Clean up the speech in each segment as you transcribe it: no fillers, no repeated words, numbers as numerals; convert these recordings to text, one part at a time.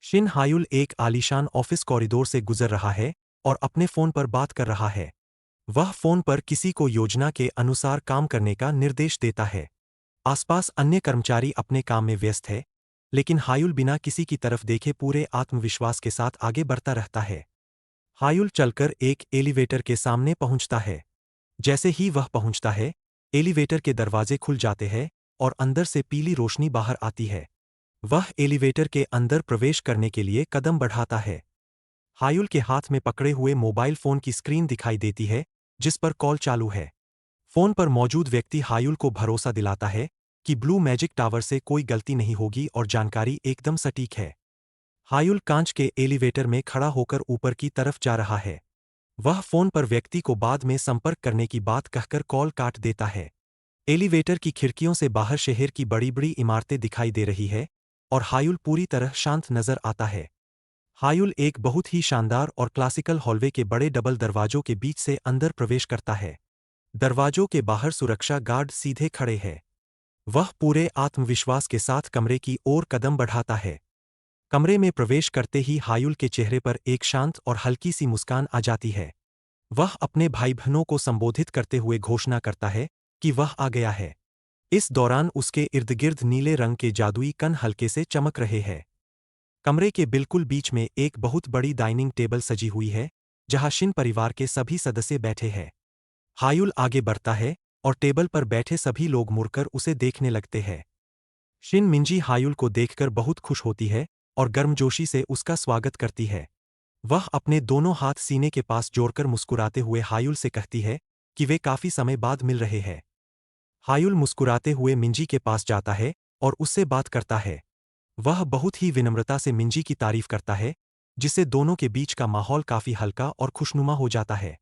Shin हायुल एक आलीशान office corridor से गुजर रहा है और अपने फोन पर बात कर रहा है। वह फोन पर किसी को योजना के अनुसार काम करने का निर्देश देता है। आसपास अन्य कर्मचारी अपने काम में व्यस्त है, लेकिन हायुल बिना किसी की तरफ देखे पूरे आत्मविश्वास के साथ आगे बढ़ता रहता है। हायुल चलकर एक एलिवेटर के सामने पहुंचता है। जैसे ही वह पहुंचता है, एलिवेटर के दरवाजे खुल जाते हैं और अंदर से पीली रोशनी बाहर आती है। वह एलिवेटर के अंदर प्रवेश करने के लिए कदम बढ़ाता है। हायुल के हाथ में पकड़े हुए मोबाइल फोन की स्क्रीन दिखाई देती है, जिस पर कॉल चालू है। फोन पर मौजूद व्यक्ति हायुल को भरोसा दिलाता है कि ब्लू मैजिक टावर से कोई गलती नहीं होगी और जानकारी एकदम सटीक है। हायुल कांच के एलिवेटर में खड़ा होकर ऊपर की तरफ जा रहा है। वह फोन पर व्यक्ति को बाद में संपर्क करने की बात कहकर कॉल काट देता है। एलिवेटर की खिड़कियों से बाहर शहर की बड़ी बड़ी इमारतें दिखाई दे रही है और हायुल पूरी तरह शांत नजर आता है। हायुल एक बहुत ही शानदार और क्लासिकल हॉलवे के बड़े डबल दरवाजों के बीच से अंदर प्रवेश करता है। दरवाजों के बाहर सुरक्षा गार्ड सीधे खड़े हैं। वह पूरे आत्मविश्वास के साथ कमरे की ओर कदम बढ़ाता है। कमरे में प्रवेश करते ही हायुल के चेहरे पर एक शांत और हल्की सी मुस्कान आ जाती है। वह अपने भाई बहनों को संबोधित करते हुए घोषणा करता है कि वह आ गया है। इस दौरान उसके इर्दगिर्द नीले रंग के जादुई कण हल्के से चमक रहे हैं। कमरे के बिल्कुल बीच में एक बहुत बड़ी डाइनिंग टेबल सजी हुई है, जहां शिन परिवार के सभी सदस्य बैठे हैं। हायुल आगे बढ़ता है और टेबल पर बैठे सभी लोग मुड़कर उसे देखने लगते हैं। शिन मिंजी हायुल को देखकर बहुत खुश होती है और गर्मजोशी से उसका स्वागत करती है। वह अपने दोनों हाथ सीने के पास जोड़कर मुस्कुराते हुए हायुल से कहती है कि वे काफी समय बाद मिल रहे हैं। हायुल मुस्कुराते हुए मिंजी के पास जाता है और उससे बात करता है। वह बहुत ही विनम्रता से मिंजी की तारीफ करता है, जिससे दोनों के बीच का माहौल काफी हल्का और खुशनुमा हो जाता है।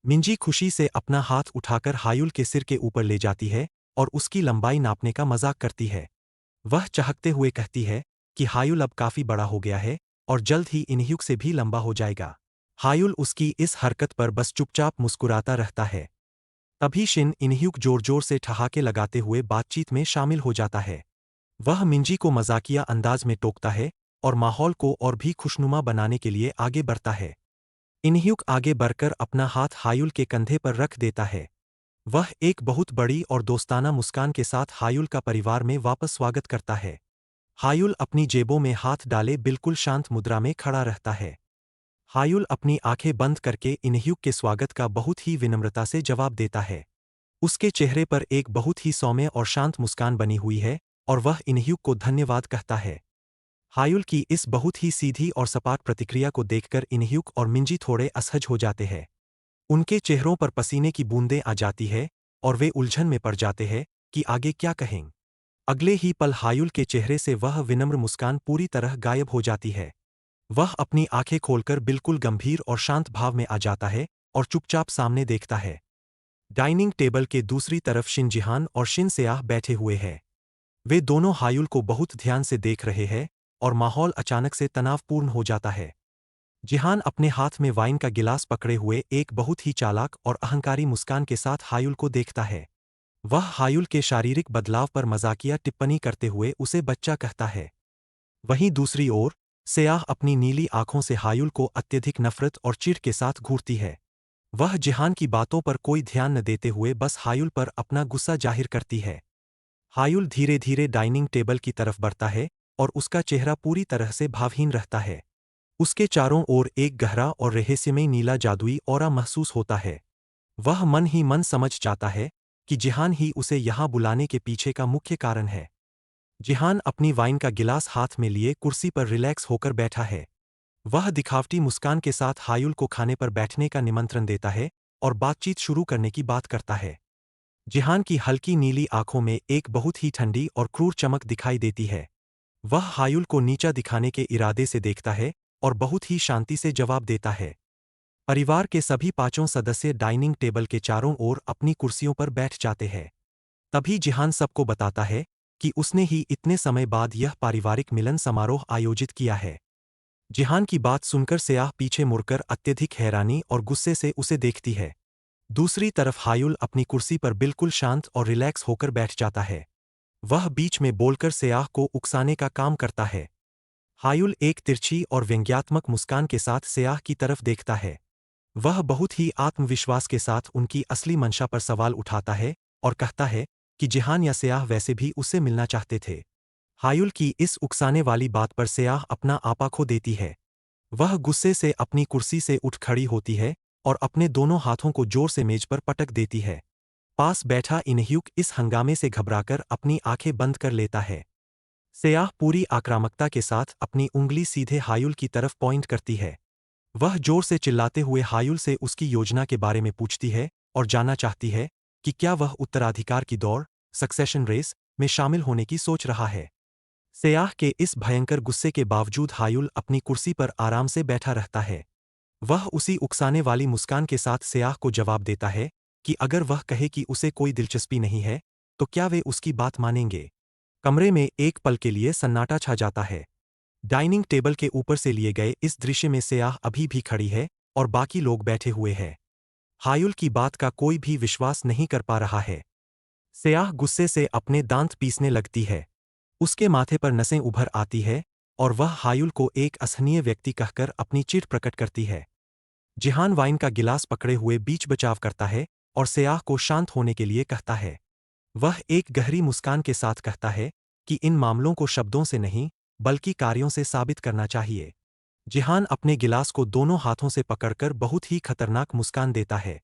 मिंजी खुशी से अपना हाथ उठाकर हायुल के सिर के ऊपर ले जाती है और उसकी लंबाई नापने का मजाक करती है। वह चहकते हुए कहती है कि हायुल अब काफी बड़ा हो गया है और जल्द ही इनह्युक से भी लंबा हो जाएगा। हायुल उसकी इस हरकत पर बस चुपचाप मुस्कुराता रहता है। तभी शिन इनह्युक जोर जोर से ठहाके लगाते हुए बातचीत में शामिल हो जाता है। वह मिंजी को मजाकिया अंदाज में टोकता है और माहौल को और भी खुशनुमा बनाने के लिए आगे बढ़ता है। इनह्युक आगे बढ़कर अपना हाथ हायुल के कंधे पर रख देता है। वह एक बहुत बड़ी और दोस्ताना मुस्कान के साथ हायुल का परिवार में वापस स्वागत करता है। हायुल अपनी जेबों में हाथ डाले बिल्कुल शांत मुद्रा में खड़ा रहता है। हायुल अपनी आंखें बंद करके इनह्युक के स्वागत का बहुत ही विनम्रता से जवाब देता है। उसके चेहरे पर एक बहुत ही सौम्य और शांत मुस्कान बनी हुई है और वह इनह्युक को धन्यवाद कहता है। हायुल की इस बहुत ही सीधी और सपाट प्रतिक्रिया को देखकर इनह्युक और मिंजी थोड़े असहज हो जाते हैं। उनके चेहरों पर पसीने की बूंदें आ जाती है और वे उलझन में पड़ जाते हैं कि आगे क्या कहें। अगले ही पल हायुल के चेहरे से वह विनम्र मुस्कान पूरी तरह गायब हो जाती है। वह अपनी आंखें खोलकर बिल्कुल गंभीर और शांत भाव में आ जाता है और चुपचाप सामने देखता है। डाइनिंग टेबल के दूसरी तरफ शिन जिहान और शिन सेयाह बैठे हुए हैं। वे दोनों हायुल को बहुत ध्यान से देख रहे हैं और माहौल अचानक से तनावपूर्ण हो जाता है। जिहान अपने हाथ में वाइन का गिलास पकड़े हुए एक बहुत ही चालाक और अहंकारी मुस्कान के साथ हायुल को देखता है। वह हायुल के शारीरिक बदलाव पर मजाकिया टिप्पणी करते हुए उसे बच्चा कहता है। वहीं दूसरी ओर सेयाह अपनी नीली आंखों से हायुल को अत्यधिक नफरत और चिढ़ के साथ घूरती है। वह जिहान की बातों पर कोई ध्यान न देते हुए बस हायुल पर अपना गुस्सा जाहिर करती है। हायुल धीरे धीरे डाइनिंग टेबल की तरफ बढ़ता है और उसका चेहरा पूरी तरह से भावहीन रहता है। उसके चारों ओर एक गहरा और रहस्यमय नीला जादुई ऑरा महसूस होता है। वह मन ही मन समझ जाता है कि जिहान ही उसे यहाँ बुलाने के पीछे का मुख्य कारण है। जिहान अपनी वाइन का गिलास हाथ में लिए कुर्सी पर रिलैक्स होकर बैठा है। वह दिखावटी मुस्कान के साथ हायुल को खाने पर बैठने का निमंत्रण देता है और बातचीत शुरू करने की बात करता है। जिहान की हल्की नीली आंखों में एक बहुत ही ठंडी और क्रूर चमक दिखाई देती है। वह हायुल को नीचा दिखाने के इरादे से देखता है और बहुत ही शांति से जवाब देता है। परिवार के सभी पांचों सदस्य डाइनिंग टेबल के चारों ओर अपनी कुर्सियों पर बैठ जाते हैं। तभी जिहान सबको बताता है कि उसने ही इतने समय बाद यह पारिवारिक मिलन समारोह आयोजित किया है। जिहान की बात सुनकर सेयाह पीछे मुड़कर अत्यधिक हैरानी और गुस्से से उसे देखती है। दूसरी तरफ हायुल अपनी कुर्सी पर बिल्कुल शांत और रिलैक्स होकर बैठ जाता है। वह बीच में बोलकर सेयाह को उकसाने का काम करता है। हायुल एक तिरछी और व्यंग्यात्मक मुस्कान के साथ सियाह की तरफ देखता है। वह बहुत ही आत्मविश्वास के साथ उनकी असली मंशा पर सवाल उठाता है और कहता है कि जिहान या सियाह वैसे भी उससे मिलना चाहते थे। हायुल की इस उकसाने वाली बात पर सियाह अपना आपा खो देती है। वह गुस्से से अपनी कुर्सी से उठ खड़ी होती है और अपने दोनों हाथों को जोर से मेज पर पटक देती है। पास बैठा इनह्युक इस हंगामे से घबराकर अपनी आंखें बंद कर लेता है। सियाह पूरी आक्रामकता के साथ अपनी उंगली सीधे हायुल की तरफ पॉइंट करती है। वह जोर से चिल्लाते हुए हायुल से उसकी योजना के बारे में पूछती है और जानना चाहती है कि क्या वह उत्तराधिकार की दौड़, सक्सेशन रेस, में शामिल होने की सोच रहा है। सियाह के इस भयंकर गुस्से के बावजूद हायुल अपनी कुर्सी पर आराम से बैठा रहता है। वह उसी उकसाने वाली मुस्कान के साथ सियाह को जवाब देता है कि अगर वह कहे कि उसे कोई दिलचस्पी नहीं है, तो क्या वे उसकी बात मानेंगे। कमरे में एक पल के लिए सन्नाटा छा जाता है। डाइनिंग टेबल के ऊपर से लिए गए इस दृश्य में सियाह अभी भी खड़ी है और बाकी लोग बैठे हुए हैं। हायुल की बात का कोई भी विश्वास नहीं कर पा रहा है। सियाह गुस्से से अपने दांत पीसने लगती है। उसके माथे पर नसें उभर आती है और वह हायुल को एक असहनीय व्यक्ति कहकर अपनी चिढ़ प्रकट करती है। जिहान वाइन का गिलास पकड़े हुए बीच बचाव करता है और सियाह को शांत होने के लिए कहता है। वह एक गहरी मुस्कान के साथ कहता है कि इन मामलों को शब्दों से नहीं, बल्कि कार्यों से साबित करना चाहिए। जिहान अपने गिलास को दोनों हाथों से पकड़कर बहुत ही खतरनाक मुस्कान देता है।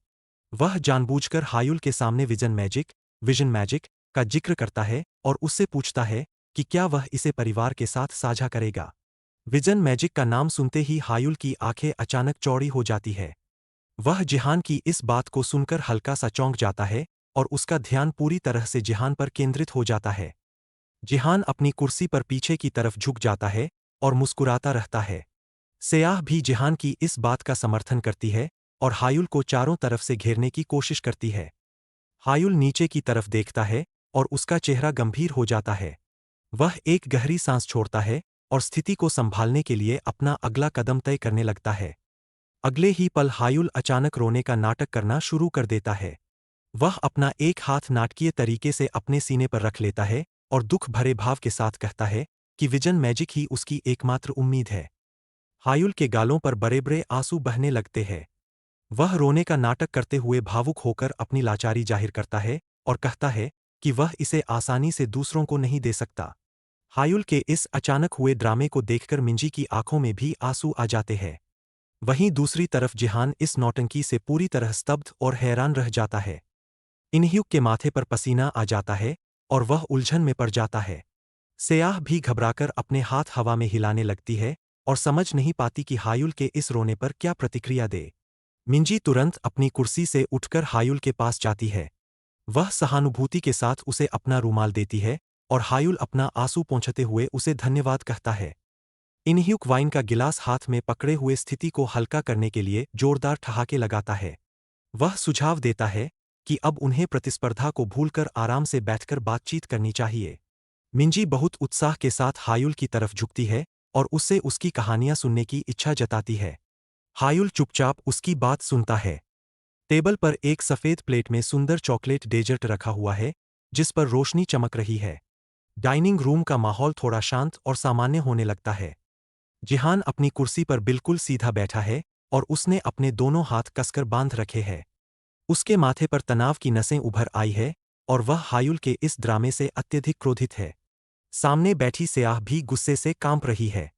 वह जानबूझकर हायुल के सामने विजन मैजिक का जिक्र करता है और उससे पूछता है कि क्या वह इसे परिवार के साथ साझा करेगा। विजन मैजिक का नाम सुनते ही हायुल की आंखें अचानक चौड़ी हो जाती है। वह जिहान की इस बात को सुनकर हल्का सा चौंक जाता है और उसका ध्यान पूरी तरह से जिहान पर केंद्रित हो जाता है। जिहान अपनी कुर्सी पर पीछे की तरफ झुक जाता है और मुस्कुराता रहता है। सियाह भी जिहान की इस बात का समर्थन करती है और हायुल को चारों तरफ से घेरने की कोशिश करती है। हायुल नीचे की तरफ देखता है और उसका चेहरा गंभीर हो जाता है। वह एक गहरी सांस छोड़ता है और स्थिति को संभालने के लिए अपना अगला कदम तय करने लगता है। अगले ही पल हायुल अचानक रोने का नाटक करना शुरू कर देता है। वह अपना एक हाथ नाटकीय तरीके से अपने सीने पर रख लेता है और दुख भरे भाव के साथ कहता है कि विजन मैजिक ही उसकी एकमात्र उम्मीद है। हायुल के गालों पर बड़े बड़े आंसू बहने लगते हैं। वह रोने का नाटक करते हुए भावुक होकर अपनी लाचारी जाहिर करता है और कहता है कि वह इसे आसानी से दूसरों को नहीं दे सकता। हायुल के इस अचानक हुए ड्रामे को देखकर मिंजी की आंखों में भी आंसू आ जाते हैं। वहीं दूसरी तरफ जिहान इस नौटंकी से पूरी तरह स्तब्ध और हैरान रह जाता है। इनह्युक के माथे पर पसीना आ जाता है और वह उलझन में पड़ जाता है। सियाह भी घबराकर अपने हाथ हवा में हिलाने लगती है और समझ नहीं पाती कि हायुल के इस रोने पर क्या प्रतिक्रिया दे। मिंजी तुरंत अपनी कुर्सी से उठकर हायुल के पास जाती है। वह सहानुभूति के साथ उसे अपना रूमाल देती है और हायुल अपना आंसू पोंछते हुए उसे धन्यवाद कहता है। इनह्युक वाइन का गिलास हाथ में पकड़े हुए स्थिति को हल्का करने के लिए जोरदार ठहाके लगाता है। वह सुझाव देता है कि अब उन्हें प्रतिस्पर्धा को भूलकर आराम से बैठकर बातचीत करनी चाहिए। मिंजी बहुत उत्साह के साथ हायुल की तरफ झुकती है और उससे उसकी कहानियां सुनने की इच्छा जताती है। हायुल चुपचाप उसकी बात सुनता है। टेबल पर एक सफेद प्लेट में सुंदर चॉकलेट डेजर्ट रखा हुआ है, जिस पर रोशनी चमक रही है। डाइनिंग रूम का माहौल थोड़ा शांत और सामान्य होने लगता है। जिहान अपनी कुर्सी पर बिल्कुल सीधा बैठा है और उसने अपने दोनों हाथ कसकर बांध रखे हैं। उसके माथे पर तनाव की नसें उभर आई है और वह हायुल के इस ड्रामे से अत्यधिक क्रोधित है। सामने बैठी सियाह भी गुस्से से कांप रही है।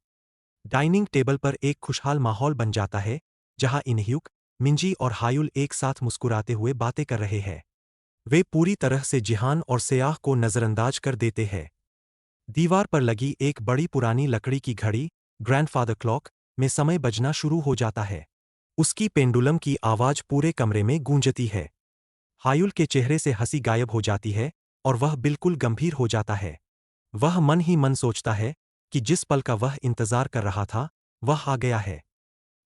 डाइनिंग टेबल पर एक खुशहाल माहौल बन जाता है, जहां इनह्युक, मिंजी और हायुल एक साथ मुस्कुराते हुए बातें कर रहे हैं। वे पूरी तरह से जिहान और सियाह को नजरअंदाज कर देते हैं। दीवार पर लगी एक बड़ी पुरानी लकड़ी की घड़ी, ग्रैंडफादर क्लॉक, में समय बजना शुरू हो जाता है। उसकी पेंडुलम की आवाज पूरे कमरे में गूंजती है। हायुल के चेहरे से हंसी गायब हो जाती है और वह बिल्कुल गंभीर हो जाता है। वह मन ही मन सोचता है कि जिस पल का वह इंतजार कर रहा था, वह आ गया है।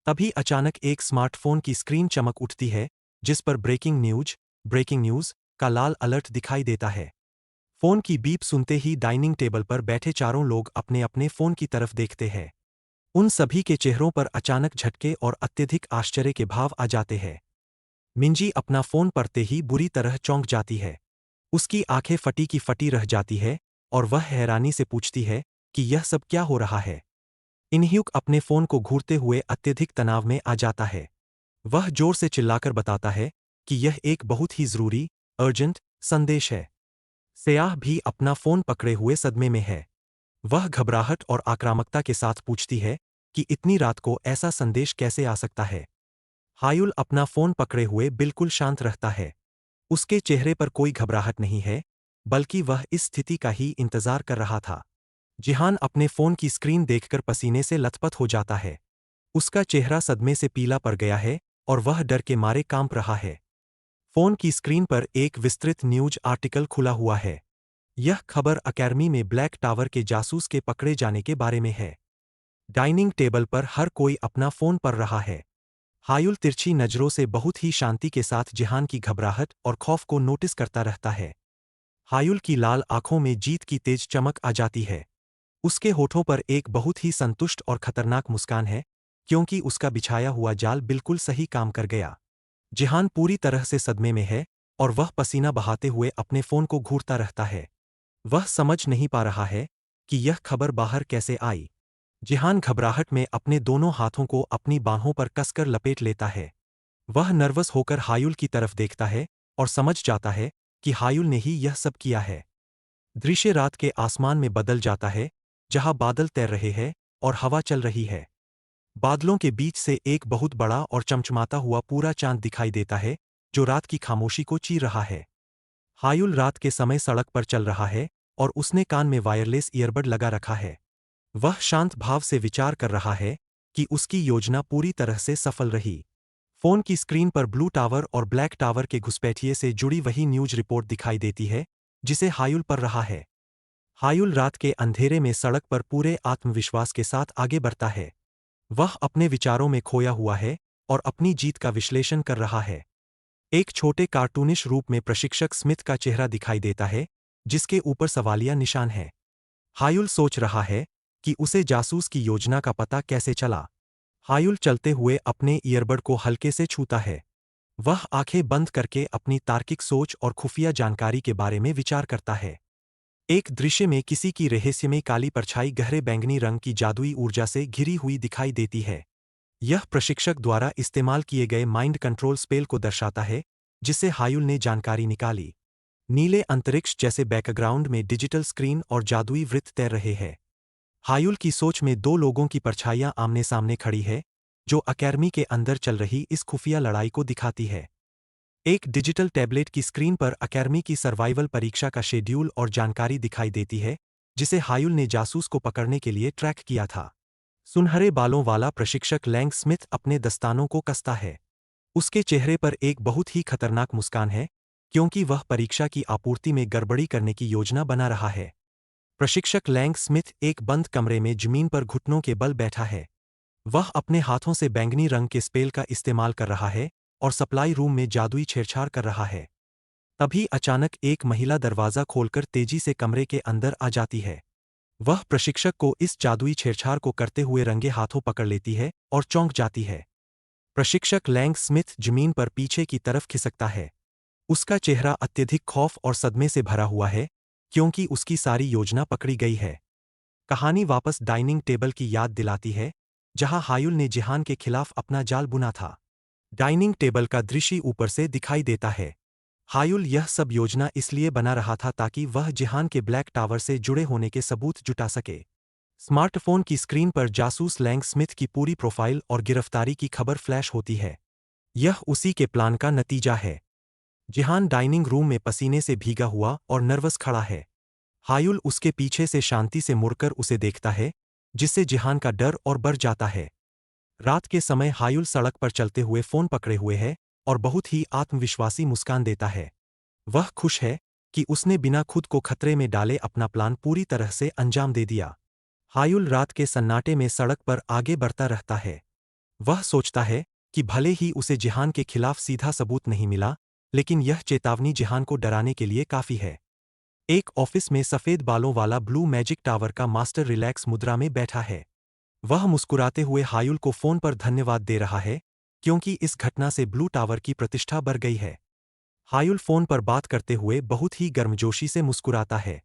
तभी अचानक एक स्मार्टफोन की स्क्रीन चमक उठती है, जिस पर ब्रेकिंग न्यूज का लाल अलर्ट दिखाई देता है। फोन की बीप सुनते ही डाइनिंग टेबल पर बैठे चारों लोग अपने अपने फोन की तरफ देखते हैं। उन सभी के चेहरों पर अचानक झटके और अत्यधिक आश्चर्य के भाव आ जाते हैं। मिंजी अपना फोन पढ़ते ही बुरी तरह चौंक जाती है। उसकी आंखें फटी की फटी रह जाती है और वह हैरानी से पूछती है कि यह सब क्या हो रहा है। इनह्यूक अपने फोन को घूरते हुए अत्यधिक तनाव में आ जाता है। वह जोर से चिल्लाकर बताता है कि यह एक बहुत ही जरूरी, अर्जेंट संदेश है। सयाह भी अपना फोन पकड़े हुए सदमे में है। वह घबराहट और आक्रामकता के साथ पूछती है कि इतनी रात को ऐसा संदेश कैसे आ सकता है। हायुल अपना फोन पकड़े हुए बिल्कुल शांत रहता है। उसके चेहरे पर कोई घबराहट नहीं है, बल्कि वह इस स्थिति का ही इंतजार कर रहा था। जिहान अपने फोन की स्क्रीन देखकर पसीने से लथपथ हो जाता है। उसका चेहरा सदमे से पीला पड़ गया है और वह डर के मारे कांप रहा है। फोन की स्क्रीन पर एक विस्तृत न्यूज आर्टिकल खुला हुआ है। यह खबर अकेडमी में ब्लैक टावर के जासूस के पकड़े जाने के बारे में है। डाइनिंग टेबल पर हर कोई अपना फोन पढ़ रहा है। हायुल तिरछी नजरों से बहुत ही शांति के साथ जिहान की घबराहट और खौफ को नोटिस करता रहता है। हायुल की लाल आंखों में जीत की तेज चमक आ जाती है। उसके होठों पर एक बहुत ही संतुष्ट और खतरनाक मुस्कान है, क्योंकि उसका बिछाया हुआ जाल बिल्कुल सही काम कर गया। जिहान पूरी तरह से सदमे में है और वह पसीना बहाते हुए अपने फोन को घूरता रहता है। वह समझ नहीं पा रहा है कि यह खबर बाहर कैसे आई। जिहान घबराहट में अपने दोनों हाथों को अपनी बाहों पर कसकर लपेट लेता है। वह नर्वस होकर हायुल की तरफ देखता है और समझ जाता है कि हायुल ने ही यह सब किया है। दृश्य रात के आसमान में बदल जाता है, जहां बादल तैर रहे हैं और हवा चल रही है। बादलों के बीच से एक बहुत बड़ा और चमचमाता हुआ पूरा चांद दिखाई देता है, जो रात की खामोशी को चीर रहा है। हायुल रात के समय सड़क पर चल रहा है और उसने कान में वायरलेस ईयरबड लगा रखा है। वह शांत भाव से विचार कर रहा है कि उसकी योजना पूरी तरह से सफल रही। फोन की स्क्रीन पर ब्लू टावर और ब्लैक टावर के घुसपैठिए से जुड़ी वही न्यूज रिपोर्ट दिखाई देती है, जिसे हायुल पढ़ रहा है। हायुल रात के अंधेरे में सड़क पर पूरे आत्मविश्वास के साथ आगे बढ़ता है। वह अपने विचारों में खोया हुआ है और अपनी जीत का विश्लेषण कर रहा है। एक छोटे कार्टूनिश रूप में प्रशिक्षक स्मिथ का चेहरा दिखाई देता है, जिसके ऊपर सवालिया निशान है। हायुल सोच रहा है कि उसे जासूस की योजना का पता कैसे चला। हायुल चलते हुए अपने ईयरबड को हल्के से छूता है। वह आंखें बंद करके अपनी तार्किक सोच और खुफिया जानकारी के बारे में विचार करता है। एक दृश्य में किसी की रहस्यमय काली परछाई गहरे बैंगनी रंग की जादुई ऊर्जा से घिरी हुई दिखाई देती है। यह प्रशिक्षक द्वारा इस्तेमाल किए गए माइंड कंट्रोल स्पेल को दर्शाता है, जिससे हायुल ने जानकारी निकाली। नीले अंतरिक्ष जैसे बैकग्राउंड में डिजिटल स्क्रीन और जादुई वृत्त तैर रहे हैं। हायुल की सोच में दो लोगों की परछाइयां आमने सामने खड़ी है, जो अकेडमी के अंदर चल रही इस खुफिया लड़ाई को दिखाती है। एक डिजिटल टैबलेट की स्क्रीन पर अकेडमी की सर्वाइवल परीक्षा का शेड्यूल और जानकारी दिखाई देती है, जिसे हायुल ने जासूस को पकड़ने के लिए ट्रैक किया था। सुनहरे बालों वाला प्रशिक्षक लैंग स्मिथ अपने दस्तानों को कसता है। उसके चेहरे पर एक बहुत ही खतरनाक मुस्कान है, क्योंकि वह परीक्षा की आपूर्ति में गड़बड़ी करने की योजना बना रहा है। प्रशिक्षक लैंग स्मिथ एक बंद कमरे में जमीन पर घुटनों के बल बैठा है। वह अपने हाथों से बैंगनी रंग के स्पेल का इस्तेमाल कर रहा है और सप्लाई रूम में जादुई छेड़छाड़ कर रहा है। तभी अचानक एक महिला दरवाजा खोलकर तेजी से कमरे के अंदर आ जाती है। वह प्रशिक्षक को इस जादुई छेड़छाड़ को करते हुए रंगे हाथों पकड़ लेती है और चौंक जाती है। प्रशिक्षक लैंग स्मिथ जमीन पर पीछे की तरफ खिसकता है। उसका चेहरा अत्यधिक खौफ और सदमे से भरा हुआ है, क्योंकि उसकी सारी योजना पकड़ी गई है। कहानी वापस डाइनिंग टेबल की याद दिलाती है, जहां हायुल ने जिहान के खिलाफ अपना जाल बुना था। डाइनिंग टेबल का दृश्य ऊपर से दिखाई देता है। हायुल यह सब योजना इसलिए बना रहा था ताकि वह जिहान के ब्लैक टावर से जुड़े होने के सबूत जुटा सके। स्मार्टफोन की स्क्रीन पर जासूस लैंग स्मिथ की पूरी प्रोफाइल और गिरफ्तारी की खबर फ्लैश होती है। यह उसी के प्लान का नतीजा है। जिहान डाइनिंग रूम में पसीने से भीगा हुआ और नर्वस खड़ा है। हायुल उसके पीछे से शांति से मुड़कर उसे देखता है, जिससे जिहान का डर और बढ़ जाता है। रात के समय हायुल सड़क पर चलते हुए फोन पकड़े हुए है और बहुत ही आत्मविश्वासी मुस्कान देता है। वह खुश है कि उसने बिना खुद को खतरे में डाले अपना प्लान पूरी तरह से अंजाम दे दिया। हायुल रात के सन्नाटे में सड़क पर आगे बढ़ता रहता है। वह सोचता है कि भले ही उसे जिहान के खिलाफ सीधा सबूत नहीं मिला, लेकिन यह चेतावनी जिहान को डराने के लिए काफी है। एक ऑफिस में सफेद बालों वाला ब्लू मैजिक टावर का मास्टर रिलैक्स मुद्रा में बैठा है। वह मुस्कुराते हुए हायुल को फोन पर धन्यवाद दे रहा है, क्योंकि इस घटना से ब्लू टावर की प्रतिष्ठा बढ़ गई है। हायुल फोन पर बात करते हुए बहुत ही गर्मजोशी से मुस्कुराता है।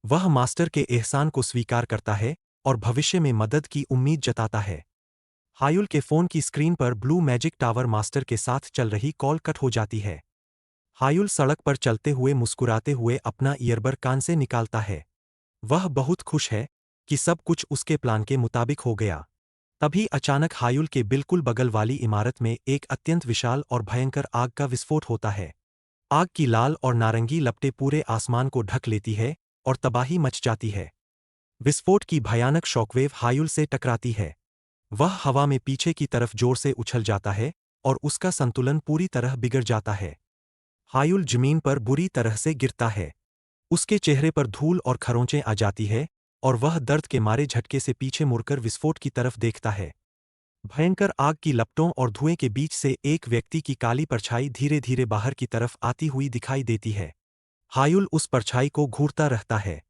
वह मास्टर के एहसान को स्वीकार करता है, और भविष्य में मदद की उम्मीद जताता है। हायुल के फोन की स्क्रीन पर ब्लू मैजिक टावर मास्टर के साथ चल रही कॉल कट हो जाती है। हायुल सड़क पर चलते हुए मुस्कुराते हुए अपना ईयरबड कान से निकालता है। वह बहुत खुश है कि सब कुछ उसके प्लान के मुताबिक हो गया। तभी अचानक हायुल के बिल्कुल बगल वाली इमारत में एक अत्यंत विशाल और भयंकर आग का विस्फोट होता है। आग की लाल और नारंगी लपटें पूरे आसमान को ढक लेती है और तबाही मच जाती है। विस्फोट की भयानक शॉकवेव हायुल से टकराती है। वह हवा में पीछे की तरफ जोर से उछल जाता है और उसका संतुलन पूरी तरह बिगड़ जाता है। हायुल जमीन पर बुरी तरह से गिरता है। उसके चेहरे पर धूल और खरोंचें आ जाती है और वह दर्द के मारे झटके से पीछे मुड़कर विस्फोट की तरफ देखता है। भयंकर आग की लपटों और धुएं के बीच से एक व्यक्ति की काली परछाई धीरे धीरे बाहर की तरफ आती हुई दिखाई देती है। हायुल उस परछाई को घूरता रहता है।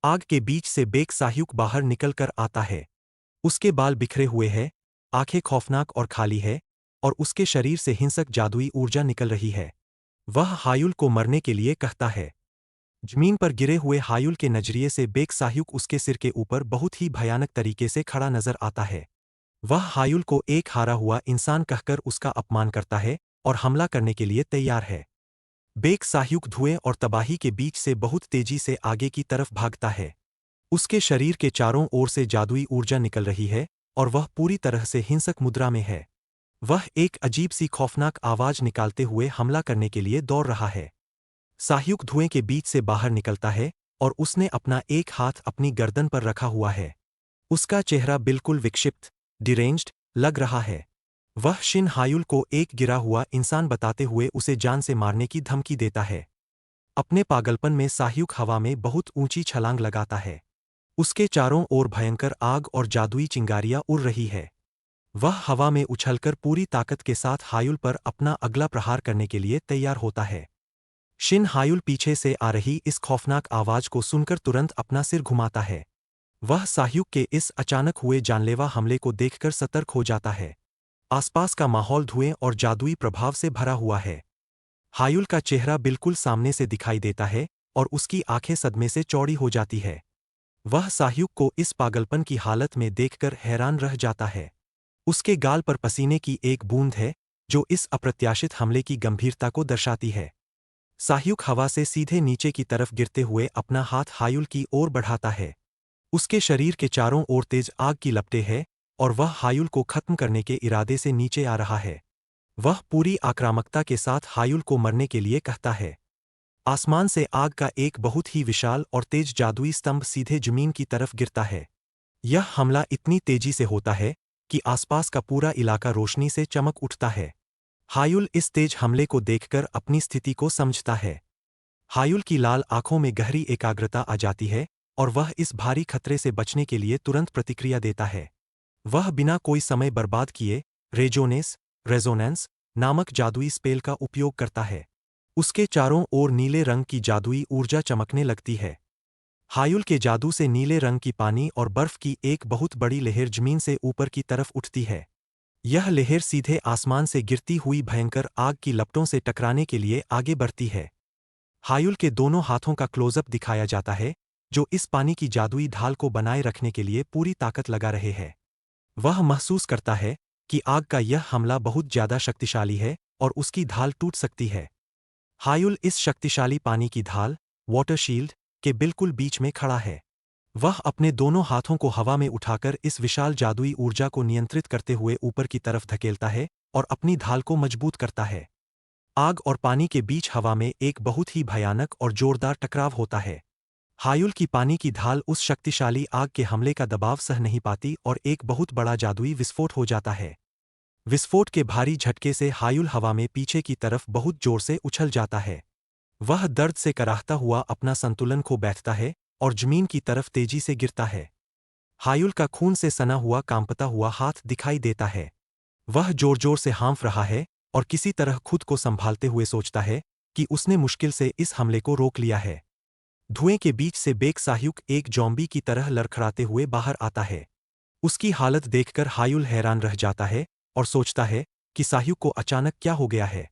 आग के बीच से बेक साह्युक बाहर निकलकर आता है। उसके बाल बिखरे हुए हैं, आंखें खौफनाक और खाली है, और उसके शरीर से हिंसक जादुई ऊर्जा निकल रही है। वह हायुल को मरने के लिए कहता है। जमीन पर गिरे हुए हायुल के नजरिए से बेक साह्युक उसके सिर के ऊपर बहुत ही भयानक तरीके से खड़ा नजर आता है। वह हायुल को एक हारा हुआ इंसान कहकर उसका अपमान करता है और हमला करने के लिए तैयार है। बेक साह्युक धुएं और तबाही के बीच से बहुत तेजी से आगे की तरफ भागता है। उसके शरीर के चारों ओर से जादुई ऊर्जा निकल रही है और वह पूरी तरह से हिंसक मुद्रा में है। वह एक अजीब सी खौफनाक आवाज निकालते हुए हमला करने के लिए दौड़ रहा है। साह्युक धुएं के बीच से बाहर निकलता है और उसने अपना एक हाथ अपनी गर्दन पर रखा हुआ है। उसका चेहरा बिल्कुल विक्षिप्त, डिरेंज्ड लग रहा है। वह शिन हायुल को एक गिरा हुआ इंसान बताते हुए उसे जान से मारने की धमकी देता है। अपने पागलपन में साह्युक हवा में बहुत ऊंची छलांग लगाता है। उसके चारों ओर भयंकर आग और जादुई चिंगारियां उड़ रही है। वह हवा में उछलकर पूरी ताकत के साथ हायुल पर अपना अगला प्रहार करने के लिए तैयार होता है। शिन हायुल पीछे से आ रही इस खौफनाक आवाज को सुनकर तुरंत अपना सिर घुमाता है। वह साह्युक के इस अचानक हुए जानलेवा हमले को देखकर सतर्क हो जाता है। आसपास का माहौल धुएं और जादुई प्रभाव से भरा हुआ है। हायुल का चेहरा बिल्कुल सामने से दिखाई देता है और उसकी आंखें सदमे से चौड़ी हो जाती है। वह साह्युक को इस पागलपन की हालत में देखकर हैरान रह जाता है। उसके गाल पर पसीने की एक बूंद है, जो इस अप्रत्याशित हमले की गंभीरता को दर्शाती है। साह्युक हवा से सीधे नीचे की तरफ गिरते हुए अपना हाथ हायुल की ओर बढ़ाता है। उसके शरीर के चारों ओर तेज आग की लपटें हैं और वह हायुल को खत्म करने के इरादे से नीचे आ रहा है। वह पूरी आक्रामकता के साथ हायुल को मरने के लिए कहता है। आसमान से आग का एक बहुत ही विशाल और तेज जादुई स्तंभ सीधे जमीन की तरफ गिरता है। यह हमला इतनी तेजी से होता है कि आसपास का पूरा इलाका रोशनी से चमक उठता है। हायुल इस तेज हमले को देखकर अपनी स्थिति को समझता है। हायुल की लाल आंखों में गहरी एकाग्रता आ जाती है और वह इस भारी खतरे से बचने के लिए तुरंत प्रतिक्रिया देता है। वह बिना कोई समय बर्बाद किए रेजोनेंस नामक जादुई स्पेल का उपयोग करता है। उसके चारों ओर नीले रंग की जादुई ऊर्जा चमकने लगती है। हायुल के जादू से नीले रंग की पानी और बर्फ की एक बहुत बड़ी लहर जमीन से ऊपर की तरफ उठती है। यह लहर सीधे आसमान से गिरती हुई भयंकर आग की लपटों से टकराने के लिए आगे बढ़ती है। हायुल के दोनों हाथों का क्लोजअप दिखाया जाता है, जो इस पानी की जादुई ढाल को बनाए रखने के लिए पूरी ताकत लगा रहे हैं। वह महसूस करता है कि आग का यह हमला बहुत ज्यादा शक्तिशाली है और उसकी ढाल टूट सकती है। हायुल इस शक्तिशाली पानी की ढाल, वाटर शील्ड, के बिल्कुल बीच में खड़ा है। वह अपने दोनों हाथों को हवा में उठाकर इस विशाल जादुई ऊर्जा को नियंत्रित करते हुए ऊपर की तरफ धकेलता है और अपनी ढाल को मजबूत करता है। आग और पानी के बीच हवा में एक बहुत ही भयानक और जोरदार टकराव होता है। हायुल की पानी की ढाल उस शक्तिशाली आग के हमले का दबाव सह नहीं पाती और एक बहुत बड़ा जादुई विस्फोट हो जाता है। विस्फोट के भारी झटके से हायुल हवा में पीछे की तरफ बहुत जोर से उछल जाता है। वह दर्द से कराहता हुआ अपना संतुलन खो बैठता है और जमीन की तरफ तेजी से गिरता है। हायुल का खून से सना हुआ कांपता हुआ हाथ दिखाई देता है। वह जोर जोर से हाँफ रहा है और किसी तरह खुद को संभालते हुए सोचता है कि उसने मुश्किल से इस हमले को रोक लिया है। धुएं के बीच से बेक साह्युक एक जॉम्बी की तरह लड़खड़ाते हुए बाहर आता है। उसकी हालत देखकर हायुल हैरान रह जाता है और सोचता है कि साह्युक को अचानक क्या हो गया है।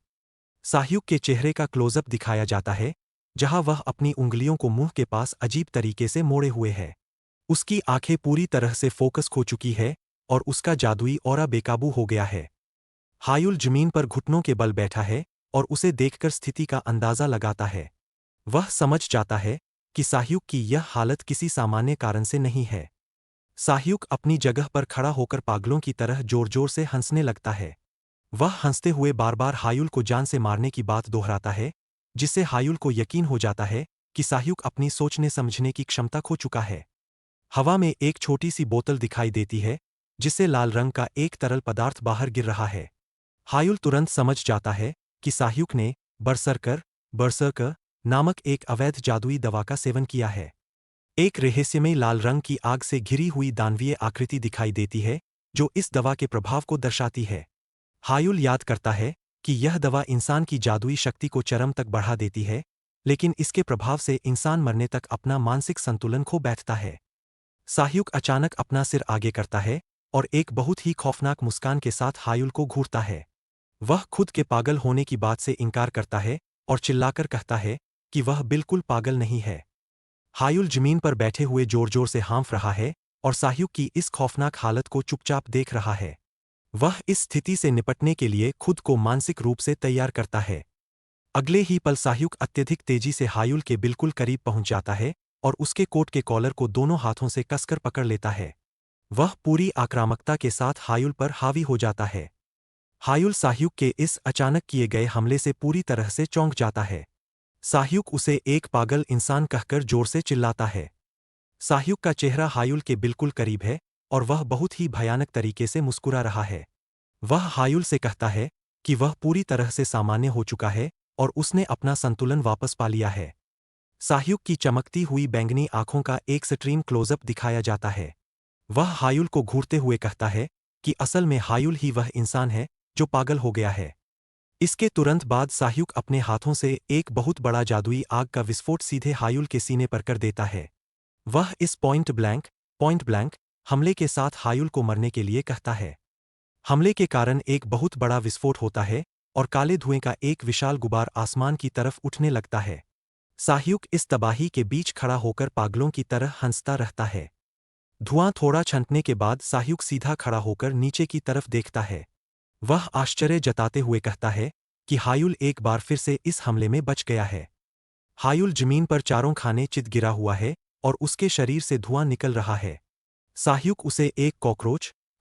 साह्युक के चेहरे का क्लोजअप दिखाया जाता है, जहां वह अपनी उंगलियों को मुंह के पास अजीब तरीके से मोड़े हुए है। उसकी आंखें पूरी तरह से फोकस खो चुकी है और उसका जादुई ऑरा बेकाबू हो गया है। हायुल जमीन पर घुटनों के बल बैठा है और उसे देखकर स्थिति का अंदाजा लगाता है। वह समझ जाता है कि साह्युक की यह हालत किसी सामान्य कारण से नहीं है। साह्युक अपनी जगह पर खड़ा होकर पागलों की तरह जोर-जोर से हंसने लगता है। वह हंसते हुए बार-बार हायुल को जान से मारने की बात दोहराता है, जिससे हायुल को यकीन हो जाता है कि साह्युक अपनी सोचने-समझने की क्षमता खो चुका है। हवा में एक छोटी सी बोतल दिखाई देती है, जिससे लाल रंग का एक तरल पदार्थ बाहर गिर रहा है। हायुल तुरंत समझ जाता है कि साह्युक ने बरसर्कर नामक एक अवैध जादुई दवा का सेवन किया है। एक रहस्यमयी लाल रंग की आग से घिरी हुई दानवीय आकृति दिखाई देती है, जो इस दवा के प्रभाव को दर्शाती है। हायुल याद करता है कि यह दवा इंसान की जादुई शक्ति को चरम तक बढ़ा देती है, लेकिन इसके प्रभाव से इंसान मरने तक अपना मानसिक संतुलन खो बैठता है। साह्युक अचानक अपना सिर आगे करता है और एक बहुत ही खौफनाक मुस्कान के साथ हायुल को घूरता है। वह खुद के पागल होने की बात से इनकार करता है और चिल्लाकर कहता है कि वह बिल्कुल पागल नहीं है। हायुल जमीन पर बैठे हुए जोर-जोर से हाँफ रहा है और साह्युक की इस खौफनाक हालत को चुपचाप देख रहा है। वह इस स्थिति से निपटने के लिए खुद को मानसिक रूप से तैयार करता है। अगले ही पल साह्युक अत्यधिक तेजी से हायुल के बिल्कुल करीब पहुंच जाता है और उसके कोट के कॉलर को दोनों हाथों से कसकर पकड़ लेता है। वह पूरी आक्रामकता के साथ हायुल पर हावी हो जाता है। हायुल साह्युक के इस अचानक किए गए हमले से पूरी तरह से चौंक जाता है। साह्युक उसे एक पागल इंसान कहकर जोर से चिल्लाता है। साह्युक का चेहरा हायुल के बिल्कुल करीब है और वह बहुत ही भयानक तरीके से मुस्कुरा रहा है। वह हायुल से कहता है कि वह पूरी तरह से सामान्य हो चुका है और उसने अपना संतुलन वापस पा लिया है। साह्युक की चमकती हुई बैंगनी आंखों का एक एक्सट्रीम क्लोजअप दिखाया जाता है। वह हायुल को घूरते हुए कहता है कि असल में हायुल ही वह इंसान है जो पागल हो गया है। इसके तुरंत बाद साह्युक अपने हाथों से एक बहुत बड़ा जादुई आग का विस्फोट सीधे हायुल के सीने पर कर देता है। वह इस पॉइंट ब्लैंक हमले के साथ हायुल को मरने के लिए कहता है। हमले के कारण एक बहुत बड़ा विस्फोट होता है और काले धुएं का एक विशाल गुबार आसमान की तरफ उठने लगता है। साह्युक इस तबाही के बीच खड़ा होकर पागलों की तरह हंसता रहता है। धुआं थोड़ा छंटने के बाद साह्युक सीधा खड़ा होकर नीचे की तरफ देखता है। वह आश्चर्य जताते हुए कहता है कि हायुल एक बार फिर से इस हमले में बच गया है। हायुल जमीन पर चारों खाने चित गिरा हुआ है और उसके शरीर से धुआं निकल रहा है। साह्युक उसे एक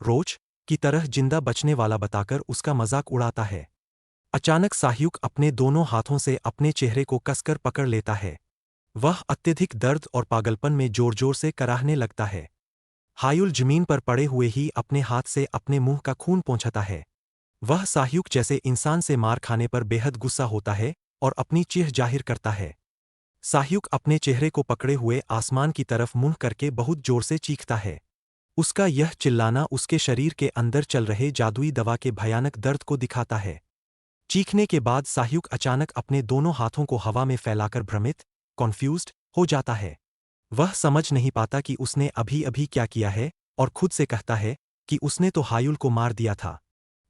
रोच की तरह जिंदा बचने वाला बताकर उसका मजाक उड़ाता है। अचानक साह्युक अपने दोनों हाथों से अपने चेहरे को कसकर पकड़ लेता है। वह अत्यधिक दर्द और पागलपन में जोर-जोर से कराहने लगता है। हायुल जमीन पर पड़े हुए ही अपने हाथ से अपने मुंह का खून पोंछता है। वह साह्युक जैसे इंसान से मार खाने पर बेहद गुस्सा होता है और अपनी चीख जाहिर करता है। साह्युक अपने चेहरे को पकड़े हुए आसमान की तरफ मुंह करके बहुत जोर से चीखता है। उसका यह चिल्लाना उसके शरीर के अंदर चल रहे जादुई दवा के भयानक दर्द को दिखाता है। चीखने के बाद साह्युक अचानक अपने दोनों हाथों को हवा में फैलाकर भ्रमित, कॉन्फ्यूज्ड हो जाता है। वह समझ नहीं पाता कि उसने अभी-अभी क्या किया है और खुद से कहता है कि उसने तो हायुल को मार दिया था।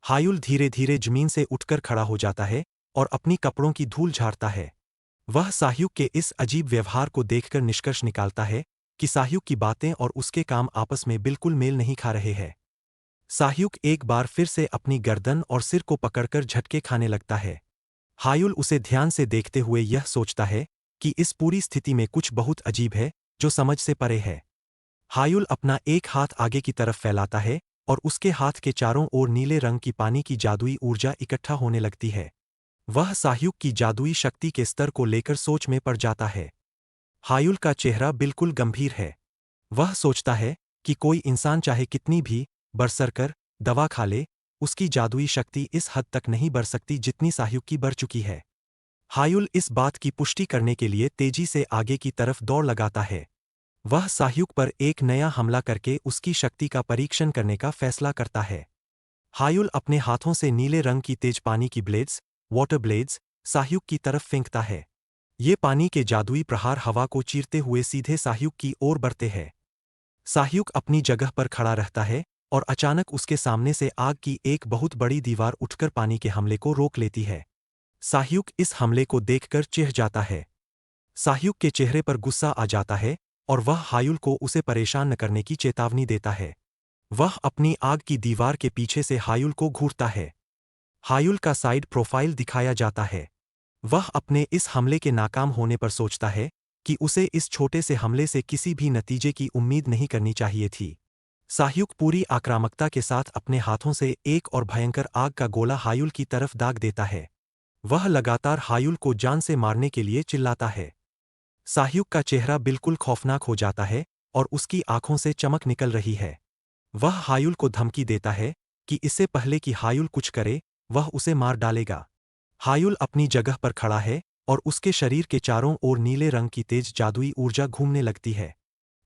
हायुल धीरे-धीरे जमीन से उठकर खड़ा हो जाता है और अपनी कपड़ों की धूल झाड़ता है। वह साह्युक के इस अजीब व्यवहार को देखकर निष्कर्ष निकालता है कि साह्युक की बातें और उसके काम आपस में बिल्कुल मेल नहीं खा रहे हैं। साह्युक एक बार फिर से अपनी गर्दन और सिर को पकड़कर झटके खाने लगता है। हायुल उसे ध्यान से देखते हुए यह सोचता है कि इस पूरी स्थिति में कुछ बहुत अजीब है जो समझ से परे है। हायुल अपना एक हाथ आगे की तरफ फैलाता है और उसके हाथ के चारों ओर नीले रंग की पानी की जादुई ऊर्जा इकट्ठा होने लगती है। वह साह्युक की जादुई शक्ति के स्तर को लेकर सोच में पड़ जाता है। हायुल का चेहरा बिल्कुल गंभीर है। वह सोचता है कि कोई इंसान चाहे कितनी भी बरसरकर दवा खा ले, उसकी जादुई शक्ति इस हद तक नहीं बढ़ सकती जितनी साह्युक की बढ़ चुकी है। हायुल इस बात की पुष्टि करने के लिए तेजी से आगे की तरफ दौड़ लगाता है। वह साह्युक पर एक नया हमला करके उसकी शक्ति का परीक्षण करने का फैसला करता है। हायुल अपने हाथों से नीले रंग की तेज पानी की वाटर ब्लेड्स, साह्युक की तरफ फेंकता है। ये पानी के जादुई प्रहार हवा को चीरते हुए सीधे साह्युक की ओर बढ़ते हैं। साह्युक अपनी जगह पर खड़ा रहता है और अचानक उसके सामने से आग की एक बहुत बड़ी दीवार उठकर पानी के हमले को रोक लेती है। साह्युक इस हमले को देखकर चिढ़ जाता है। साह्युक के चेहरे पर गुस्सा आ जाता है और वह हायुल को उसे परेशान न करने की चेतावनी देता है। वह अपनी आग की दीवार के पीछे से हायुल को घूरता है। हायुल का साइड प्रोफाइल दिखाया जाता है। वह अपने इस हमले के नाकाम होने पर सोचता है कि उसे इस छोटे से हमले से किसी भी नतीजे की उम्मीद नहीं करनी चाहिए थी। साह्युक पूरी आक्रामकता के साथ अपने हाथों से एक और भयंकर आग का गोला हायुल की तरफ दाग देता है। वह लगातार हायुल को जान से मारने के लिए चिल्लाता है। साह्युक का चेहरा बिल्कुल खौफनाक हो जाता है और उसकी आंखों से चमक निकल रही है। वह हायुल को धमकी देता है कि इससे पहले कि हायुल कुछ करे, वह उसे मार डालेगा। हायुल अपनी जगह पर खड़ा है और उसके शरीर के चारों ओर नीले रंग की तेज जादुई ऊर्जा घूमने लगती है।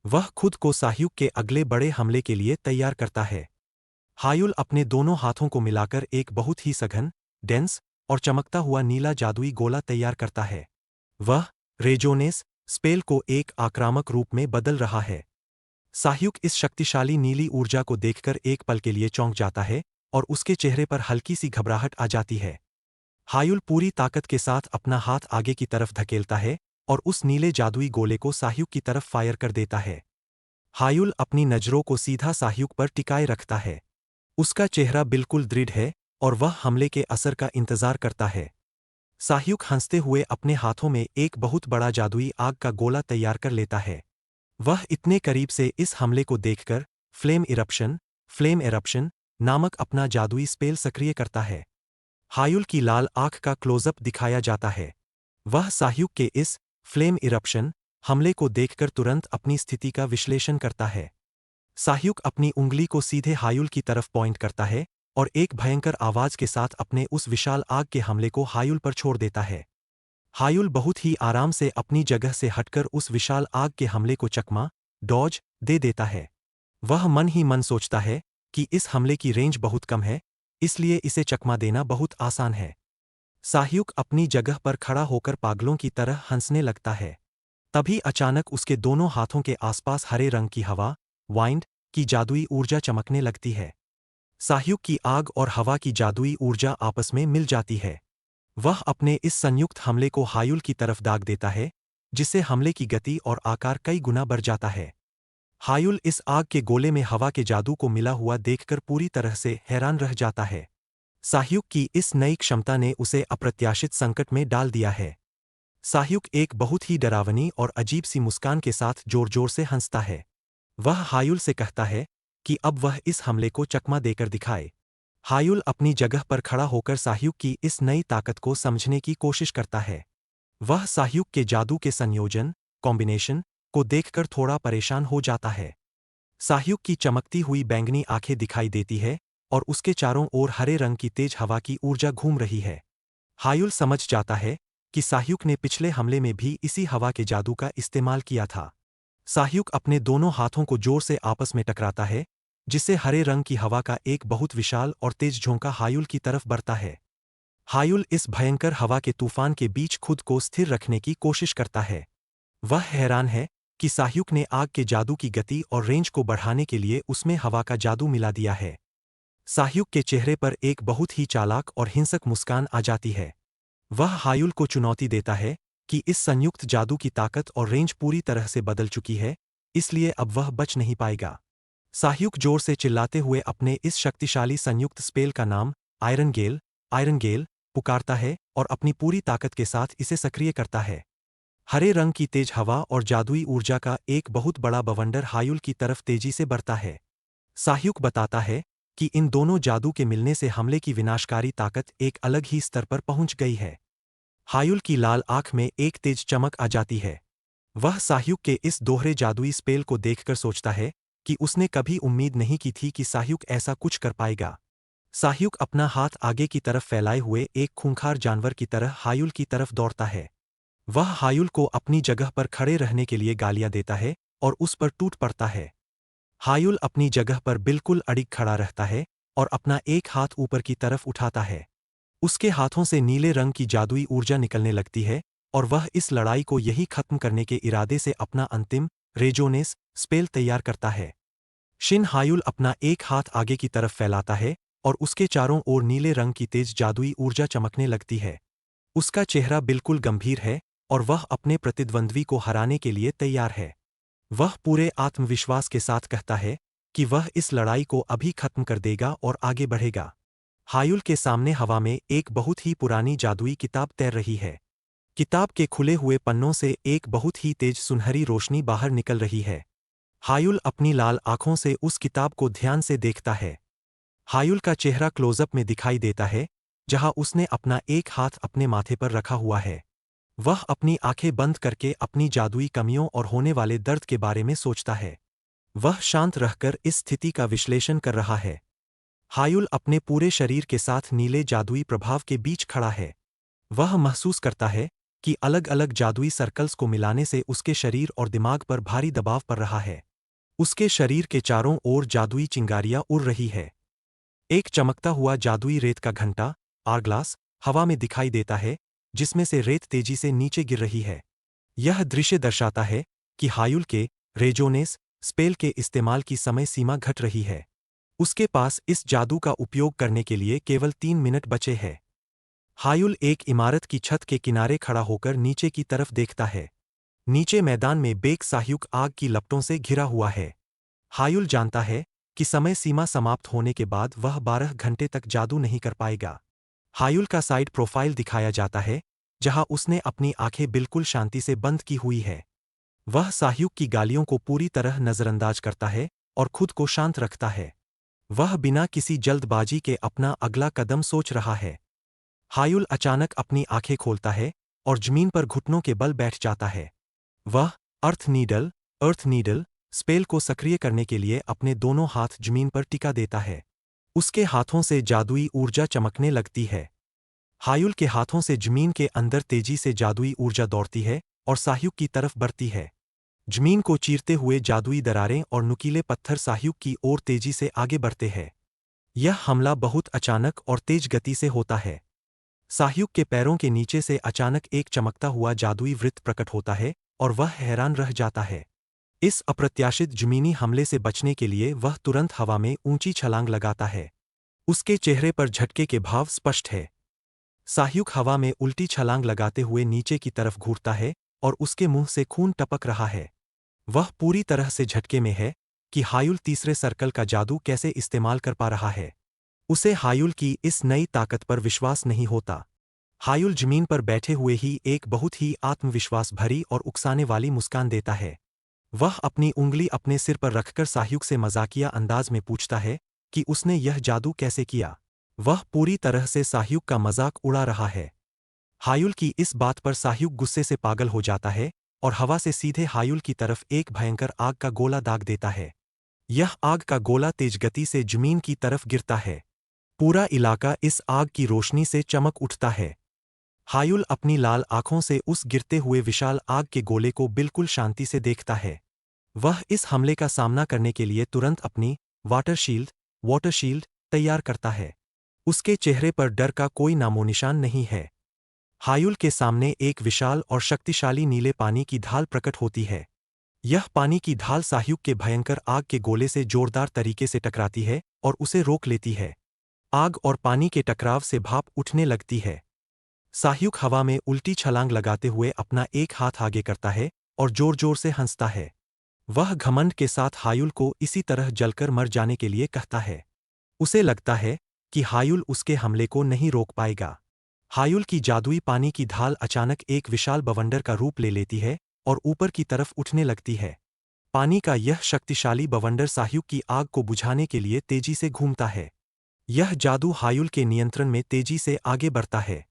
वह खुद को साह्युक के अगले बड़े हमले के लिए तैयार करता है। हायुल अपने दोनों हाथों को मिलाकर एक बहुत ही सघन, डेंस और चमकता हुआ नीला जादुई गोला तैयार करता है। वह रेजोनेस स्पेल को एक आक्रामक रूप में बदल रहा है। साह्युक इस शक्तिशाली नीली ऊर्जा को देखकर एक पल के लिए चौंक जाता है और उसके चेहरे पर हल्की सी घबराहट आ जाती है। हायुल पूरी ताकत के साथ अपना हाथ आगे की तरफ धकेलता है और उस नीले जादुई गोले को साह्युक की तरफ फायर कर देता है। हायुल अपनी नज़रों को सीधा साह्युक पर टिकाए रखता है। उसका चेहरा बिल्कुल दृढ़ है और वह हमले के असर का इंतजार करता है। साह्युक हंसते हुए अपने हाथों में एक बहुत बड़ा जादुई आग का गोला तैयार कर लेता है। वह इतने करीब से इस हमले को देखकर फ्लेम इरप्शन नामक अपना जादुई स्पेल सक्रिय करता है। हायुल की लाल आंख का क्लोजअप दिखाया जाता है। वह साह्युक के इस फ्लेम इरप्शन हमले को देखकर तुरंत अपनी स्थिति का विश्लेषण करता है। साह्युक अपनी उंगली को सीधे हायुल की तरफ पॉइंट करता है और एक भयंकर आवाज के साथ अपने उस विशाल आग के हमले को हायुल पर छोड़ देता है। हायुल बहुत ही आराम से अपनी जगह से हटकर उस विशाल आग के हमले को चकमा डॉज दे देता है। वह मन ही मन सोचता है कि इस हमले की रेंज बहुत कम है, इसलिए इसे चकमा देना बहुत आसान है। साह्युक अपनी जगह पर खड़ा होकर पागलों की तरह हंसने लगता है। तभी अचानक उसके दोनों हाथों के आसपास हरे रंग की हवा, वाइंड की जादुई ऊर्जा चमकने लगती है। साह्युक की आग और हवा की जादुई ऊर्जा आपस में मिल जाती है। वह अपने इस संयुक्त हमले को हायुल की तरफ दाग देता है, जिससे हमले की गति और आकार कई गुना बढ़ जाता है। हायुल इस आग के गोले में हवा के जादू को मिला हुआ देखकर पूरी तरह से हैरान रह जाता है। साह्युक की इस नई क्षमता ने उसे अप्रत्याशित संकट में डाल दिया है। साह्युक एक बहुत ही डरावनी और अजीब सी मुस्कान के साथ जोर-जोर से हंसता है। वह हायुल से कहता है कि अब वह इस हमले को चकमा देकर दिखाए। हायुल अपनी जगह पर खड़ा होकर साह्युक की इस नई ताकत को समझने की कोशिश करता है। वह साह्युक के जादू के संयोजन, कॉम्बिनेशन को देखकर थोड़ा परेशान हो जाता है। साह्युक की चमकती हुई बैंगनी आंखें दिखाई देती है और उसके चारों ओर हरे रंग की तेज हवा की ऊर्जा घूम रही है। हायुल समझ जाता है कि साह्युक ने पिछले हमले में भी इसी हवा के जादू का इस्तेमाल किया था। साह्युक अपने दोनों हाथों को जोर से आपस में टकराता है, जिससे हरे रंग की हवा का एक बहुत विशाल और तेज झोंका हायुल की तरफ बढ़ता है। हायुल इस भयंकर हवा के तूफान के बीच खुद को स्थिर रखने की कोशिश करता है। वह हैरान है कि साह्युक ने आग के जादू की गति और रेंज को बढ़ाने के लिए उसमें हवा का जादू मिला दिया है। साह्युक के चेहरे पर एक बहुत ही चालाक और हिंसक मुस्कान आ जाती है। वह हायुल को चुनौती देता है कि इस संयुक्त जादू की ताकत और रेंज पूरी तरह से बदल चुकी है, इसलिए अब वह बच नहीं पाएगा। साह्युक जोर से चिल्लाते हुए अपने इस शक्तिशाली संयुक्त स्पेल का नाम आयरन गेल पुकारता है और अपनी पूरी ताकत के साथ इसे सक्रिय करता है। हरे रंग की तेज हवा और जादुई ऊर्जा का एक बहुत बड़ा बवंडर हायुल की तरफ तेजी से बढ़ता है। साह्युक बताता है कि इन दोनों जादू के मिलने से हमले की विनाशकारी ताकत एक अलग ही स्तर पर पहुंच गई है। हायुल की लाल आंख में एक तेज चमक आ जाती है। वह साह्युक के इस दोहरे जादुई स्पेल को देखकर सोचता है कि उसने कभी उम्मीद नहीं की थी कि साह्युक ऐसा कुछ कर पाएगा। साह्युक अपना हाथ आगे की तरफ फैलाए हुए एक खूंखार जानवर की तरह हायुल की तरफ दौड़ता है। वह हायुल को अपनी जगह पर खड़े रहने के लिए गालियां देता है और उस पर टूट पड़ता है। हायुल अपनी जगह पर बिल्कुल अडिग खड़ा रहता है और अपना एक हाथ ऊपर की तरफ उठाता है। उसके हाथों से नीले रंग की जादुई ऊर्जा निकलने लगती है और वह इस लड़ाई को यही खत्म करने के इरादे से अपना अंतिम रेजोनेस स्पेल तैयार करता है। शिन हायुल अपना एक हाथ आगे की तरफ फैलाता है और उसके चारों ओर नीले रंग की तेज जादुई ऊर्जा चमकने लगती है। उसका चेहरा बिल्कुल गंभीर है और वह अपने प्रतिद्वंद्वी को हराने के लिए तैयार है। वह पूरे आत्मविश्वास के साथ कहता है कि वह इस लड़ाई को अभी खत्म कर देगा और आगे बढ़ेगा। हायुल के सामने हवा में एक बहुत ही पुरानी जादुई किताब तैर रही है। किताब के खुले हुए पन्नों से एक बहुत ही तेज सुनहरी रोशनी बाहर निकल रही है। हायुल अपनी लाल आंखों से उस किताब को ध्यान से देखता है। हायुल का चेहरा क्लोजअप में दिखाई देता है, जहां उसने अपना एक हाथ अपने माथे पर रखा हुआ है। वह अपनी आंखें बंद करके अपनी जादुई कमियों और होने वाले दर्द के बारे में सोचता है। वह शांत रहकर इस स्थिति का विश्लेषण कर रहा है। हायुल अपने पूरे शरीर के साथ नीले जादुई प्रभाव के बीच खड़ा है। वह महसूस करता है कि अलग-अलग जादुई सर्कल्स को मिलाने से उसके शरीर और दिमाग पर भारी दबाव पड़ रहा है। उसके शरीर के चारों ओर जादुई चिंगारियां उड़ रही है। एक चमकता हुआ जादुई रेत का घंटा, आरग्लास, हवा में दिखाई देता है, जिसमें से रेत तेजी से नीचे गिर रही है। यह दृश्य दर्शाता है कि हायुल के रेजोनेस स्पेल के इस्तेमाल की समय सीमा घट रही है। उसके पास इस जादू का उपयोग करने के लिए केवल 3 मिनट बचे हैं। हायुल एक इमारत की छत के किनारे खड़ा होकर नीचे की तरफ देखता है। नीचे मैदान में बेक साह्युक आग की लपटों से घिरा हुआ है। हायुल जानता है कि समय सीमा समाप्त होने के बाद वह 12 घंटे तक जादू नहीं कर पाएगा। हायुल का साइड प्रोफाइल दिखाया जाता है, जहां उसने अपनी आंखें बिल्कुल शांति से बंद की हुई है। वह साह्युक की गालियों को पूरी तरह नजरअंदाज करता है और खुद को शांत रखता है। वह बिना किसी जल्दबाजी के अपना अगला कदम सोच रहा है। हायुल अचानक अपनी आंखें खोलता है और जमीन पर घुटनों के बल बैठ जाता है। वह अर्थ नीडल स्पेल को सक्रिय करने के लिए अपने दोनों हाथ जमीन पर टिका देता है। उसके हाथों से जादुई ऊर्जा चमकने लगती है। हायुल के हाथों से जमीन के अंदर तेजी से जादुई ऊर्जा दौड़ती है और साह्युक की तरफ बढ़ती है। जमीन को चीरते हुए जादुई दरारें और नुकीले पत्थर साह्युक की ओर तेजी से आगे बढ़ते हैं। यह हमला बहुत अचानक और तेज गति से होता है। साह्युक के पैरों के नीचे से अचानक एक चमकता हुआ जादुई वृत्त प्रकट होता है और वह हैरान रह जाता है। इस अप्रत्याशित जमीनी हमले से बचने के लिए वह तुरंत हवा में ऊंची छलांग लगाता है। उसके चेहरे पर झटके के भाव स्पष्ट है। साह्युक हवा में उल्टी छलांग लगाते हुए नीचे की तरफ घूरता है और उसके मुंह से खून टपक रहा है। वह पूरी तरह से झटके में है कि हायुल तीसरे सर्कल का जादू कैसे इस्तेमाल कर पा रहा है। उसे हायुल की इस नई ताकत पर विश्वास नहीं होता। हायुल जमीन पर बैठे हुए ही एक बहुत ही आत्मविश्वास भरी और उकसाने वाली मुस्कान देता है। वह अपनी उंगली अपने सिर पर रखकर साह्युक से मजाकिया अंदाज में पूछता है कि उसने यह जादू कैसे किया। वह पूरी तरह से साह्युक का मजाक उड़ा रहा है। हायुल की इस बात पर साह्युक गुस्से से पागल हो जाता है और हवा से सीधे हायुल की तरफ एक भयंकर आग का गोला दाग देता है। यह आग का गोला तेज गति से जमीन की तरफ गिरता है। पूरा इलाका इस आग की रोशनी से चमक उठता है। हायुल अपनी लाल आंखों से उस गिरते हुए विशाल आग के गोले को बिल्कुल शांति से देखता है। वह इस हमले का सामना करने के लिए तुरंत अपनी वाटर शील्ड तैयार करता है। उसके चेहरे पर डर का कोई नामोनिशान नहीं है। हायुल के सामने एक विशाल और शक्तिशाली नीले पानी की ढाल प्रकट होती है। यह पानी की ढाल साह्युक के भयंकर आग के गोले से जोरदार तरीके से टकराती है और उसे रोक लेती है। आग और पानी के टकराव से भाप उठने लगती है। साह्युक हवा में उल्टी छलांग लगाते हुए अपना एक हाथ आगे करता है और जोर-जोर से हंसता है। वह घमंड के साथ हायुल को इसी तरह जलकर मर जाने के लिए कहता है। उसे लगता है कि हायुल उसके हमले को नहीं रोक पाएगा। हायुल की जादुई पानी की ढाल अचानक एक विशाल बवंडर का रूप ले लेती है और ऊपर की तरफ उठने लगती है। पानी का यह शक्तिशाली बवंडर साह्युक की आग को बुझाने के लिए तेजी से घूमता है। यह जादू हायुल के नियंत्रण में तेजी से आगे बढ़ता है।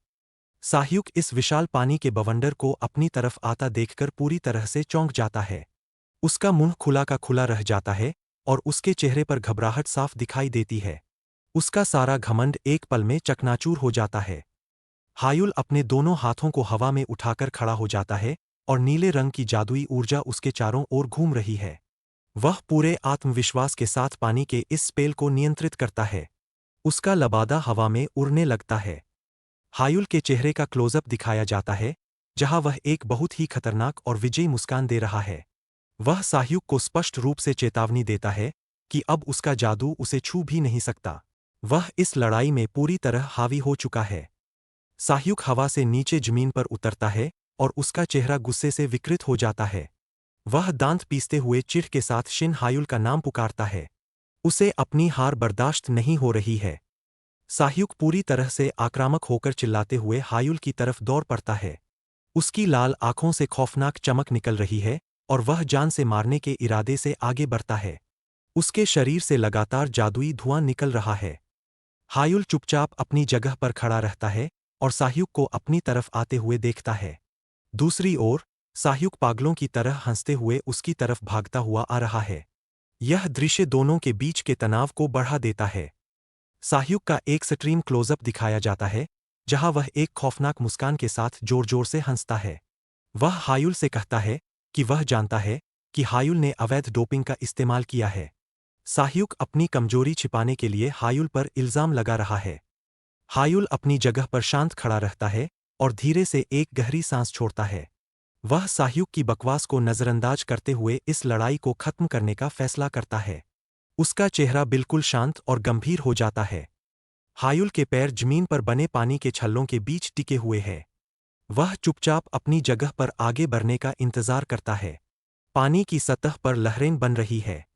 साह्युक इस विशाल पानी के बवंडर को अपनी तरफ आता देखकर पूरी तरह से चौंक जाता है। उसका मुंह खुला का खुला रह जाता है और उसके चेहरे पर घबराहट साफ दिखाई देती है। उसका सारा घमंड एक पल में चकनाचूर हो जाता है। हायुल अपने दोनों हाथों को हवा में उठाकर खड़ा हो जाता है और नीले रंग की जादुई ऊर्जा उसके चारों ओर घूम रही है। वह पूरे आत्मविश्वास के साथ पानी के इस स्पेल को नियंत्रित करता है। उसका लबादा हवा में उड़ने लगता है। हायुल के चेहरे का क्लोजअप दिखाया जाता है, जहां वह एक बहुत ही खतरनाक और विजयी मुस्कान दे रहा है। वह साह्युक को स्पष्ट रूप से चेतावनी देता है कि अब उसका जादू उसे छू भी नहीं सकता। वह इस लड़ाई में पूरी तरह हावी हो चुका है। साह्युक हवा से नीचे जमीन पर उतरता है और उसका चेहरा गुस्से से विकृत हो जाता है। वह दांत पीसते हुए चिढ़ के साथ शिन हायुल का नाम पुकारता है। उसे अपनी हार बर्दाश्त नहीं हो रही है। साह्युक पूरी तरह से आक्रामक होकर चिल्लाते हुए हायुल की तरफ दौड़ पड़ता है। उसकी लाल आंखों से खौफनाक चमक निकल रही है और वह जान से मारने के इरादे से आगे बढ़ता है। उसके शरीर से लगातार जादुई धुआं निकल रहा है। हायुल चुपचाप अपनी जगह पर खड़ा रहता है और साह्युक को अपनी तरफ आते हुए देखता है। दूसरी ओर साह्युक पागलों की तरह हंसते हुए उसकी तरफ भागता हुआ आ रहा है। यह दृश्य दोनों के बीच के तनाव को बढ़ा देता है। साह्युक का एक एक्सट्रीम क्लोजअप दिखाया जाता है, जहां वह एक खौफनाक मुस्कान के साथ जोर-जोर से हंसता है। वह हायुल से कहता है कि वह जानता है कि हायुल ने अवैध डोपिंग का इस्तेमाल किया है। साह्युक अपनी कमजोरी छिपाने के लिए हायुल पर इल्जाम लगा रहा है। हायुल अपनी जगह पर शांत खड़ा रहता है और धीरे से एक गहरी सांस छोड़ता है। वह साह्युक की बकवास को नजरअंदाज करते हुए इस लड़ाई को खत्म करने का फैसला करता है। उसका चेहरा बिल्कुल शांत और गंभीर हो जाता है। हायुल के पैर जमीन पर बने पानी के छल्लों के बीच टिके हुए हैं। वह चुपचाप अपनी जगह पर आगे बढ़ने का इंतजार करता है। पानी की सतह पर लहरें बन रही है।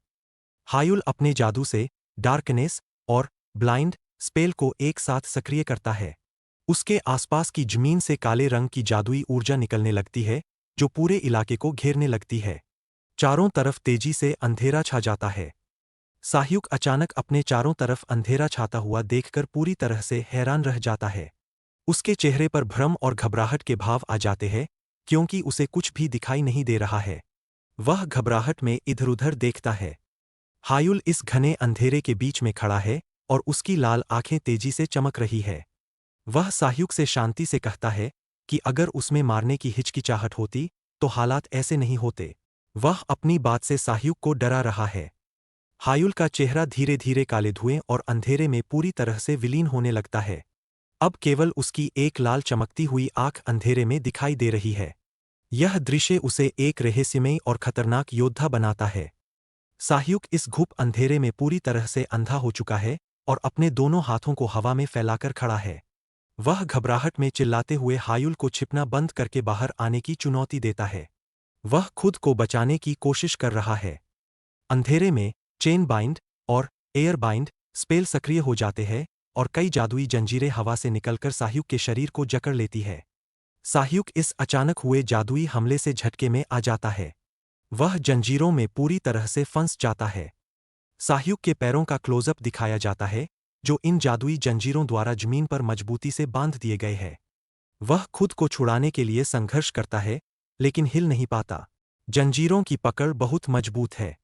हायुल अपने जादू से डार्कनेस और ब्लाइंड स्पेल को एक साथ सक्रिय करता है। उसके आसपास की जमीन से काले रंग की जादुई ऊर्जा निकलने लगती है, जो पूरे इलाके को घेरने लगती है। चारों तरफ तेजी से अंधेरा छा जाता है। साह्युक अचानक अपने चारों तरफ अंधेरा छाता हुआ देखकर पूरी तरह से हैरान रह जाता है। उसके चेहरे पर भ्रम और घबराहट के भाव आ जाते हैं, क्योंकि उसे कुछ भी दिखाई नहीं दे रहा है। वह घबराहट में इधर-उधर देखता है। हायुल इस घने अंधेरे के बीच में खड़ा है और उसकी लाल आंखें तेजी से चमक रही है। वह साह्युक से शांति से कहता है कि अगर उसमें मारने की हिचकिचाहट होती, तो हालात ऐसे नहीं होते। वह अपनी बात से साह्युक को डरा रहा है। हायुल का चेहरा धीरे धीरे काले धुएं और अंधेरे में पूरी तरह से विलीन होने लगता है। अब केवल उसकी एक लाल चमकती हुई आंख अंधेरे में दिखाई दे रही है। यह दृश्य उसे एक रहस्यमयी और खतरनाक योद्धा बनाता है। साह्युक इस घुप अंधेरे में पूरी तरह से अंधा हो चुका है और अपने दोनों हाथों को हवा में फैलाकर खड़ा है। वह घबराहट में चिल्लाते हुए हायुल को छिपना बंद करके बाहर आने की चुनौती देता है। वह खुद को बचाने की कोशिश कर रहा है। अंधेरे में चेन बाइंड और एयर बाइंड स्पेल सक्रिय हो जाते हैं और कई जादुई जंजीरें हवा से निकलकर साह्युक के शरीर को जकड़ लेती है। साह्युक इस अचानक हुए जादुई हमले से झटके में आ जाता है। वह जंजीरों में पूरी तरह से फंस जाता है। साह्युक के पैरों का क्लोजअप दिखाया जाता है, जो इन जादुई जंजीरों द्वारा जमीन पर मजबूती से बांध दिए गए हैं। वह खुद को छुड़ाने के लिए संघर्ष करता है, लेकिन हिल नहीं पाता। जंजीरों की पकड़ बहुत मजबूत है।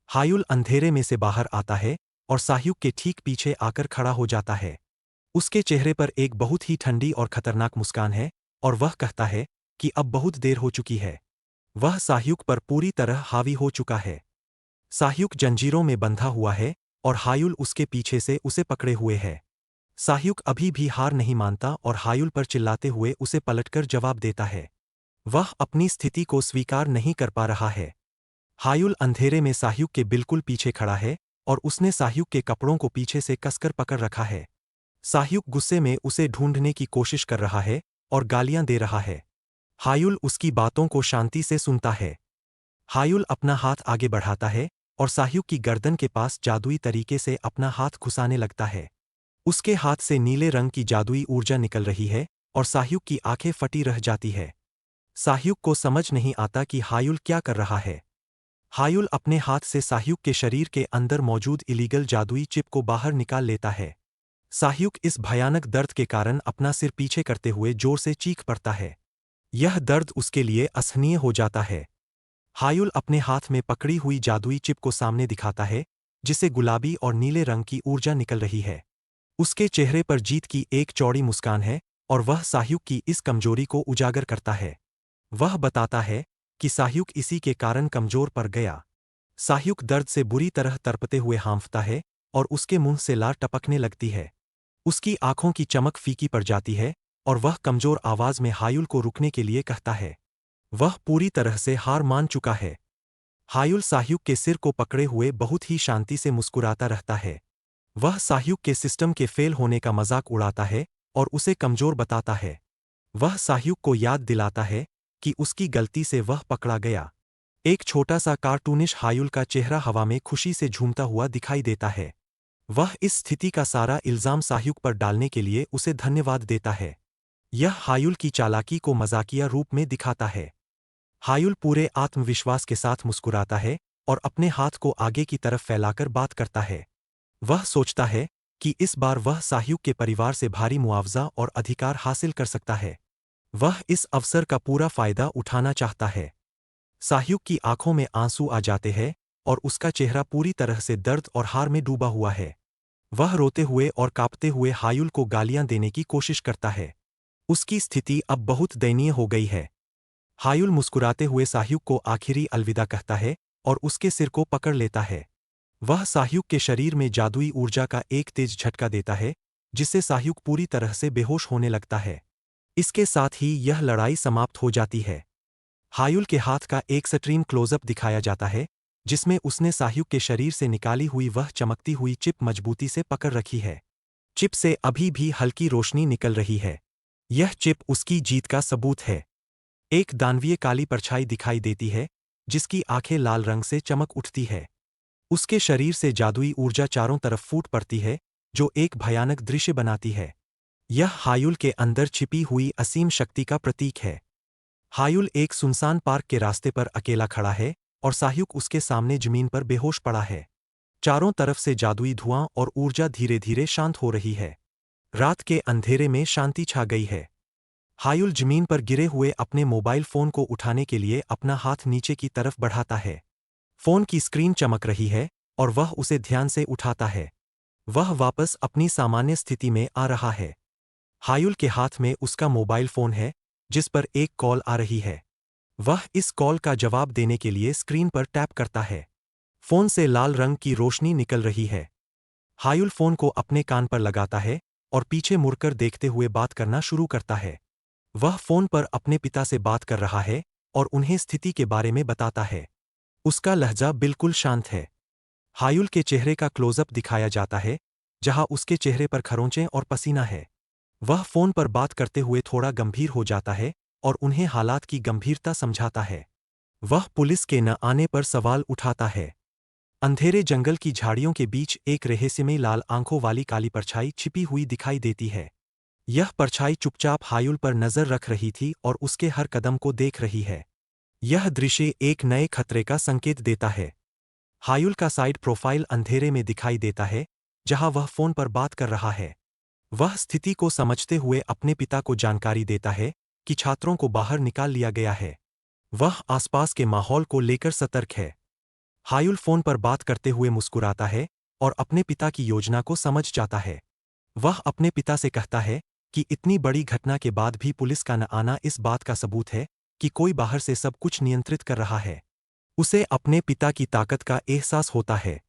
हायुल अंधेरे में से बाहर आता है और साह्युक के ठीक पीछे आकर खड़ा हो जाता है। उसके चेहरे पर एक बहुत ही ठंडी और खतरनाक मुस्कान है और वह कहता है कि अब बहुत देर हो चुकी है। वह साह्युक पर पूरी तरह हावी हो चुका है। साह्युक जंजीरों में बंधा हुआ है और हायुल उसके पीछे से उसे पकड़े हुए है। साह्युक अभी भी हार नहीं मानता और हायुल पर चिल्लाते हुए उसे पलटकर जवाब देता है। वह अपनी स्थिति को स्वीकार नहीं कर पा रहा है। हायुल अंधेरे में साह्युक के बिल्कुल पीछे खड़ा है और उसने साह्युक के कपड़ों को पीछे से कसकर पकड़ रखा है। साह्युक गुस्से में उसे ढूंढने की कोशिश कर रहा है और गालियां दे रहा है। हायुल उसकी बातों को शांति से सुनता है। हायुल अपना हाथ आगे बढ़ाता है और साह्युक की गर्दन के पास जादुई तरीके से अपना हाथ घुसाने लगता है। उसके हाथ से नीले रंग की जादुई ऊर्जा निकल रही है और साह्युक की आंखें फटी रह जाती है। साह्युक को समझ नहीं आता कि हायुल क्या कर रहा है। हायुल अपने हाथ से साह्युक के शरीर के अंदर मौजूद इलीगल जादुई चिप को बाहर निकाल लेता है। साह्युक इस भयानक दर्द के कारण अपना सिर पीछे करते हुए जोर से चीख पड़ता है। यह दर्द उसके लिए असहनीय हो जाता है। हायुल अपने हाथ में पकड़ी हुई जादुई चिप को सामने दिखाता है, जिसे गुलाबी और नीले रंग की ऊर्जा निकल रही है। उसके चेहरे पर जीत की एक चौड़ी मुस्कान है और वह साह्युक की इस कमजोरी को उजागर करता है। वह बताता है कि साह्युक इसी के कारण कमजोर पड़ गया। साह्युक दर्द से बुरी तरह तड़पते हुए हांफता है और उसके मुंह से लार टपकने लगती है। उसकी आंखों की चमक फीकी पड़ जाती है और वह कमजोर आवाज में हायुल को रुकने के लिए कहता है। वह पूरी तरह से हार मान चुका है। हायुल साह्युक के सिर को पकड़े हुए बहुत ही शांति से मुस्कुराता रहता है। वह साह्युक के सिस्टम के फेल होने का मजाक उड़ाता है और उसे कमजोर बताता है। वह साह्युक को याद दिलाता है कि उसकी गलती से वह पकड़ा गया। एक छोटा सा कार्टूनिश हायुल का चेहरा हवा में खुशी से झूमता हुआ दिखाई देता है। वह इस स्थिति का सारा इल्जाम साह्युक पर डालने के लिए उसे धन्यवाद देता है। यह हायुल की चालाकी को मजाकिया रूप में दिखाता है। हायुल पूरे आत्मविश्वास के साथ मुस्कुराता है और अपने हाथ को आगे की तरफ फैलाकर बात करता है। वह सोचता है कि इस बार वह साह्युक के परिवार से भारी मुआवजा और अधिकार हासिल कर सकता है। वह इस अवसर का पूरा फायदा उठाना चाहता है। साह्युक की आंखों में आंसू आ जाते हैं और उसका चेहरा पूरी तरह से दर्द और हार में डूबा हुआ है। वह रोते हुए और कांपते हुए हायुल को गालियां देने की कोशिश करता है। उसकी स्थिति अब बहुत दयनीय हो गई है। हायुल मुस्कुराते हुए साह्युक को आखिरी अलविदा कहता है और उसके सिर को पकड़ लेता है। वह साह्युक के शरीर में जादुई ऊर्जा का एक तेज झटका देता है, जिससे साह्युक पूरी तरह से बेहोश होने लगता है। इसके साथ ही यह लड़ाई समाप्त हो जाती है। हायुल के हाथ का एक सट्रीम क्लोजअप दिखाया जाता है, जिसमें उसने साह्युक के शरीर से निकाली हुई वह चमकती हुई चिप मजबूती से पकड़ रखी है। चिप से अभी भी हल्की रोशनी निकल रही है। यह चिप उसकी जीत का सबूत है। एक दानवीय काली परछाई दिखाई देती है, जिसकी आंखें लाल रंग से चमक उठती है। उसके शरीर से जादुई ऊर्जा चारों तरफ फूट पड़ती है, जो एक भयानक दृश्य बनाती है। यह हायुल के अंदर छिपी हुई असीम शक्ति का प्रतीक है। हायुल एक सुनसान पार्क के रास्ते पर अकेला खड़ा है और साह्युक उसके सामने जमीन पर बेहोश पड़ा है। चारों तरफ से जादुई धुआं और ऊर्जा धीरे धीरे शांत हो रही है। रात के अंधेरे में शांति छा गई है। हायुल जमीन पर गिरे हुए अपने मोबाइल फोन को उठाने के लिए अपना हाथ नीचे की तरफ बढ़ाता है। फोन की स्क्रीन चमक रही है और वह उसे ध्यान से उठाता है। वह वापस अपनी सामान्य स्थिति में आ रहा है। हायुल के हाथ में उसका मोबाइल फोन है, जिस पर एक कॉल आ रही है। वह इस कॉल का जवाब देने के लिए स्क्रीन पर टैप करता है। फोन से लाल रंग की रोशनी निकल रही है। हायुल फोन को अपने कान पर लगाता है और पीछे मुड़कर देखते हुए बात करना शुरू करता है। वह फोन पर अपने पिता से बात कर रहा है और उन्हें स्थिति के बारे में बताता है। उसका लहजा बिल्कुल शांत है। हायुल के चेहरे का क्लोजअप दिखाया जाता है, जहां उसके चेहरे पर खरोंचें और पसीना है। वह फोन पर बात करते हुए थोड़ा गंभीर हो जाता है और उन्हें हालात की गंभीरता समझाता है। वह पुलिस के न आने पर सवाल उठाता है। अंधेरे जंगल की झाड़ियों के बीच एक रहस्यमयी लाल आंखों वाली काली परछाई छिपी हुई दिखाई देती है। यह परछाई चुपचाप हायुल पर नजर रख रही थी और उसके हर कदम को देख रही है। यह दृश्य एक नए खतरे का संकेत देता है। हायुल का साइड प्रोफाइल अंधेरे में दिखाई देता है, जहां वह फोन पर बात कर रहा है। वह स्थिति को समझते हुए अपने पिता को जानकारी देता है कि छात्रों को बाहर निकाल लिया गया है। वह आसपास के माहौल को लेकर सतर्क है। हायुल फोन पर बात करते हुए मुस्कुराता है और अपने पिता की योजना को समझ जाता है। वह अपने पिता से कहता है कि इतनी बड़ी घटना के बाद भी पुलिस का न आना इस बात का सबूत है कि कोई बाहर से सब कुछ नियंत्रित कर रहा है। उसे अपने पिता की ताकत का एहसास होता है।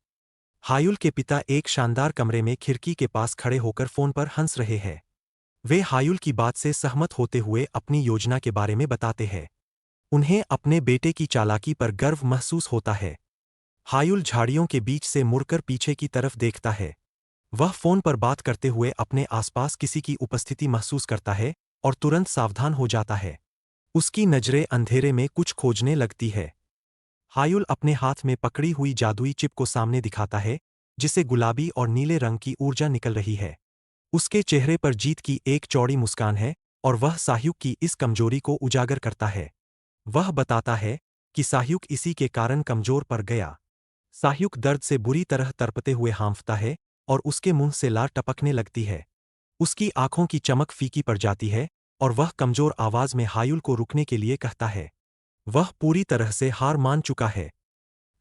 हायुल के पिता एक शानदार कमरे में खिड़की के पास खड़े होकर फोन पर हंस रहे हैं। वे हायुल की बात से सहमत होते हुए अपनी योजना के बारे में बताते हैं। उन्हें अपने बेटे की चालाकी पर गर्व महसूस होता है। हायुल झाड़ियों के बीच से मुड़कर पीछे की तरफ देखता है। वह फोन पर बात करते हुए अपने आसपास किसी की उपस्थिति महसूस करता है और तुरंत सावधान हो जाता है। उसकी नजरें अंधेरे में कुछ खोजने लगती है। हायुल अपने हाथ में पकड़ी हुई जादुई चिप को सामने दिखाता है, जिसे गुलाबी और नीले रंग की ऊर्जा निकल रही है। उसके चेहरे पर जीत की एक चौड़ी मुस्कान है और वह साह्युक की इस कमजोरी को उजागर करता है। वह बताता है कि साह्युक इसी के कारण कमजोर पड़ गया। साह्युक दर्द से बुरी तरह तड़पते हुए हांफता है और उसके मुंह से लार टपकने लगती है। उसकी आंखों की चमक फीकी पड़ जाती है और वह कमजोर आवाज में हायुल को रुकने के लिए कहता है। वह पूरी तरह से हार मान चुका है।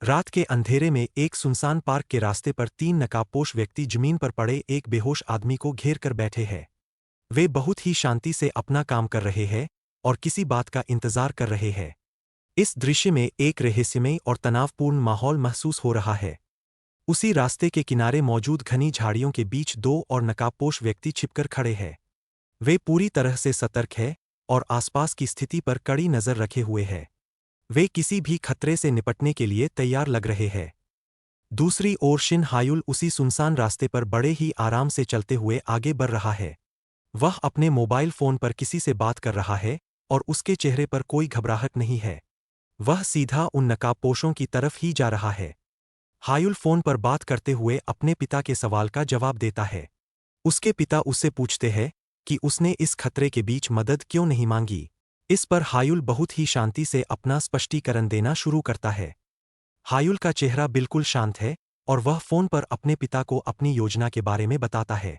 रात के अंधेरे में एक सुनसान पार्क के रास्ते पर 3 नकाबपोश व्यक्ति जमीन पर पड़े एक बेहोश आदमी को घेर कर बैठे हैं। वे बहुत ही शांति से अपना काम कर रहे हैं और किसी बात का इंतजार कर रहे हैं। इस दृश्य में एक रहस्यमयी और तनावपूर्ण माहौल महसूस हो रहा है। उसी रास्ते के किनारे मौजूद घनी झाड़ियों के बीच 2 और नकाबपोश व्यक्ति छिपकर खड़े हैं। वे पूरी तरह से सतर्क हैं और आसपास की स्थिति पर कड़ी नजर रखे हुए हैं। वे किसी भी खतरे से निपटने के लिए तैयार लग रहे हैं। दूसरी ओर शिन हायुल उसी सुनसान रास्ते पर बड़े ही आराम से चलते हुए आगे बढ़ रहा है। वह अपने मोबाइल फोन पर किसी से बात कर रहा है और उसके चेहरे पर कोई घबराहट नहीं है। वह सीधा उन नकाबपोशों की तरफ ही जा रहा है। हायुल फोन पर बात करते हुए अपने पिता के सवाल का जवाब देता है। उसके पिता उससे पूछते हैं कि उसने इस खतरे के बीच मदद क्यों नहीं मांगी। इस पर हायुल बहुत ही शांति से अपना स्पष्टीकरण देना शुरू करता है। हायुल का चेहरा बिल्कुल शांत है और वह फोन पर अपने पिता को अपनी योजना के बारे में बताता है।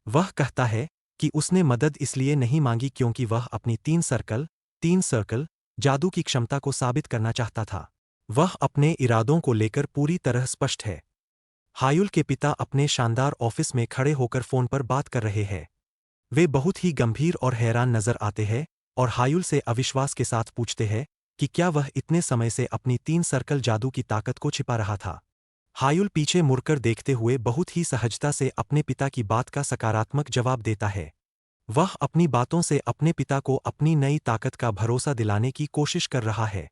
वह कहता है कि उसने मदद इसलिए नहीं मांगी क्योंकि वह अपनी तीन सर्कल जादू की क्षमता को साबित करना चाहता था। वह अपने इरादों को लेकर पूरी तरह स्पष्ट है। हायुल के पिता अपने शानदार ऑफिस में खड़े होकर फोन पर बात कर रहे हैं। वे बहुत ही गंभीर और हैरान नजर आते हैं और हायुल से अविश्वास के साथ पूछते हैं कि क्या वह इतने समय से अपनी 3 सर्कल जादू की ताकत को छिपा रहा था। हायुल पीछे मुड़कर देखते हुए बहुत ही सहजता से अपने पिता की बात का सकारात्मक जवाब देता है। वह अपनी बातों से अपने पिता को अपनी नई ताकत का भरोसा दिलाने की कोशिश कर रहा है।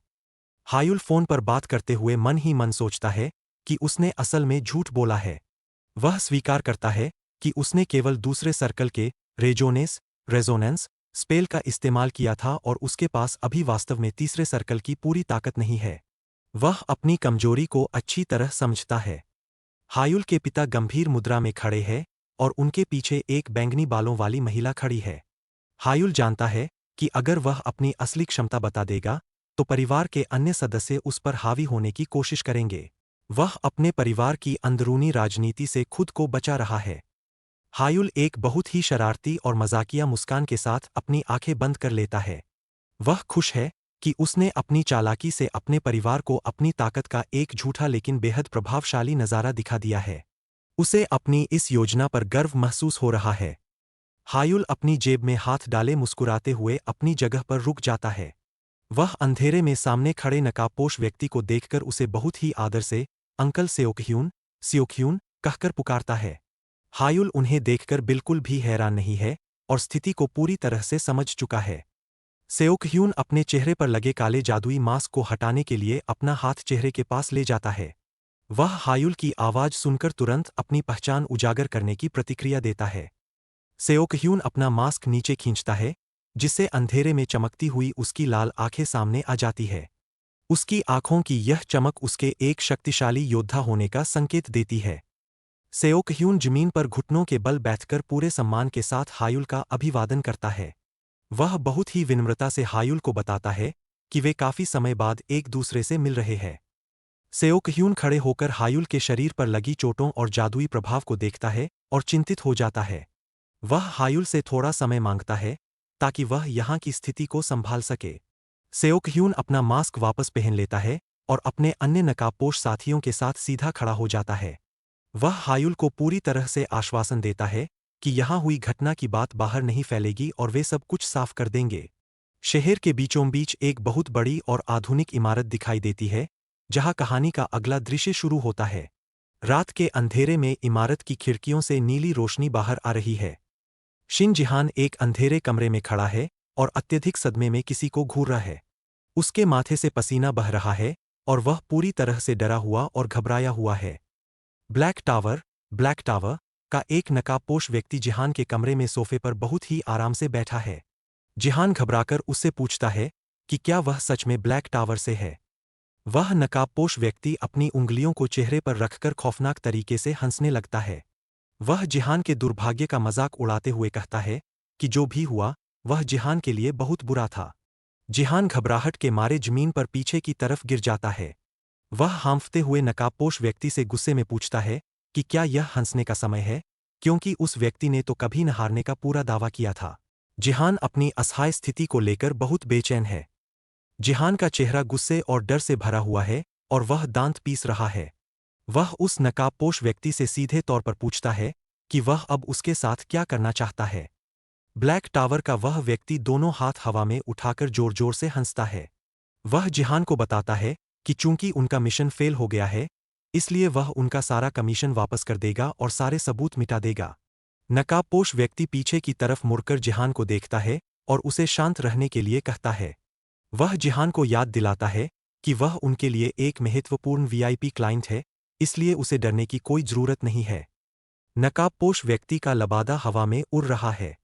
हायुल फोन पर बात करते हुए मन ही मन सोचता है कि उसने असल में झूठ बोला है। वह स्वीकार करता है कि उसने केवल दूसरे सर्कल के रेजोनेंस स्पेल का इस्तेमाल किया था और उसके पास अभी वास्तव में तीसरे सर्कल की पूरी ताकत नहीं है। वह अपनी कमजोरी को अच्छी तरह समझता है। हायुल के पिता गंभीर मुद्रा में खड़े हैं और उनके पीछे एक बैंगनी बालों वाली महिला खड़ी है। हायुल जानता है कि अगर वह अपनी असली क्षमता बता देगा तो परिवार के अन्य सदस्य उस पर हावी होने की कोशिश करेंगे। वह अपने परिवार की अंदरूनी राजनीति से खुद को बचा रहा है। हायुल एक बहुत ही शरारती और मजाकिया मुस्कान के साथ अपनी आंखें बंद कर लेता है। वह खुश है कि उसने अपनी चालाकी से अपने परिवार को अपनी ताकत का एक झूठा लेकिन बेहद प्रभावशाली नज़ारा दिखा दिया है। उसे अपनी इस योजना पर गर्व महसूस हो रहा है। हायुल अपनी जेब में हाथ डाले मुस्कुराते हुए अपनी जगह पर रुक जाता है। वह अंधेरे में सामने खड़े नकाबपोश व्यक्ति को देखकर उसे बहुत ही आदर से अंकल सियोक्ह्यून कहकर पुकारता है। हायुल उन्हें देखकर बिल्कुल भी हैरान नहीं है और स्थिति को पूरी तरह से समझ चुका है। सेओकह्यून अपने चेहरे पर लगे काले जादुई मास्क को हटाने के लिए अपना हाथ चेहरे के पास ले जाता है। वह हायुल की आवाज सुनकर तुरंत अपनी पहचान उजागर करने की प्रतिक्रिया देता है। सेओकह्यून अपना मास्क नीचे खींचता है, जिससे अंधेरे में चमकती हुई उसकी लाल आंखें सामने आ जाती है। उसकी आंखों की यह चमक उसके एक शक्तिशाली योद्धा होने का संकेत देती है। सेओकह्यून जमीन पर घुटनों के बल बैठकर पूरे सम्मान के साथ हायुल का अभिवादन करता है। वह बहुत ही विनम्रता से हायुल को बताता है कि वे काफी समय बाद एक दूसरे से मिल रहे हैं। सेओकह्यून खड़े होकर हायुल के शरीर पर लगी चोटों और जादुई प्रभाव को देखता है और चिंतित हो जाता है। वह हायुल से थोड़ा समय मांगता है ताकि वह यहाँ की स्थिति को संभाल सके। सेओकह्यून अपना मास्क वापस पहन लेता है और अपने अन्य नकाबपोश साथियों के साथ सीधा खड़ा हो जाता है। वह हायुल को पूरी तरह से आश्वासन देता है कि यहाँ हुई घटना की बात बाहर नहीं फैलेगी और वे सब कुछ साफ कर देंगे। शहर के बीचों बीच एक बहुत बड़ी और आधुनिक इमारत दिखाई देती है, जहाँ कहानी का अगला दृश्य शुरू होता है। रात के अंधेरे में इमारत की खिड़कियों से नीली रोशनी बाहर आ रही है। शिन जिहान एक अंधेरे कमरे में खड़ा है और अत्यधिक सदमे में किसी को घूर रहा है। उसके माथे से पसीना बह रहा है और वह पूरी तरह से डरा हुआ और घबराया हुआ है। ब्लैक टावर का एक नकाबपोश व्यक्ति जिहान के कमरे में सोफे पर बहुत ही आराम से बैठा है। जिहान घबराकर उससे पूछता है कि क्या वह सच में ब्लैक टावर से है। वह नकाबपोश व्यक्ति अपनी उंगलियों को चेहरे पर रखकर खौफनाक तरीके से हंसने लगता है। वह जिहान के दुर्भाग्य का मजाक उड़ाते हुए कहता है कि जो भी हुआ वह जिहान के लिए बहुत बुरा था। जिहान घबराहट के मारे जमीन पर पीछे की तरफ गिर जाता है। वह हांफते हुए नकाबपोश व्यक्ति से गुस्से में पूछता है कि क्या यह हंसने का समय है, क्योंकि उस व्यक्ति ने तो कभी न हारने का पूरा दावा किया था। जिहान अपनी असहाय स्थिति को लेकर बहुत बेचैन है। जिहान का चेहरा गुस्से और डर से भरा हुआ है और वह दांत पीस रहा है। वह उस नकाबपोश व्यक्ति से सीधे तौर पर पूछता है कि वह अब उसके साथ क्या करना चाहता है। ब्लैक टावर का वह व्यक्ति दोनों हाथ हवा में उठाकर जोर जोर से हंसता है। वह जिहान को बताता है कि चूंकि उनका मिशन फेल हो गया है, इसलिए वह उनका सारा कमीशन वापस कर देगा और सारे सबूत मिटा देगा। नकाबपोश व्यक्ति पीछे की तरफ मुड़कर जिहान को देखता है और उसे शांत रहने के लिए कहता है। वह जिहान को याद दिलाता है कि वह उनके लिए एक महत्वपूर्ण वीआईपी क्लाइंट है, इसलिए उसे डरने की कोई जरूरत नहीं है। नकाबपोश व्यक्ति का लबादा हवा में उड़ रहा है।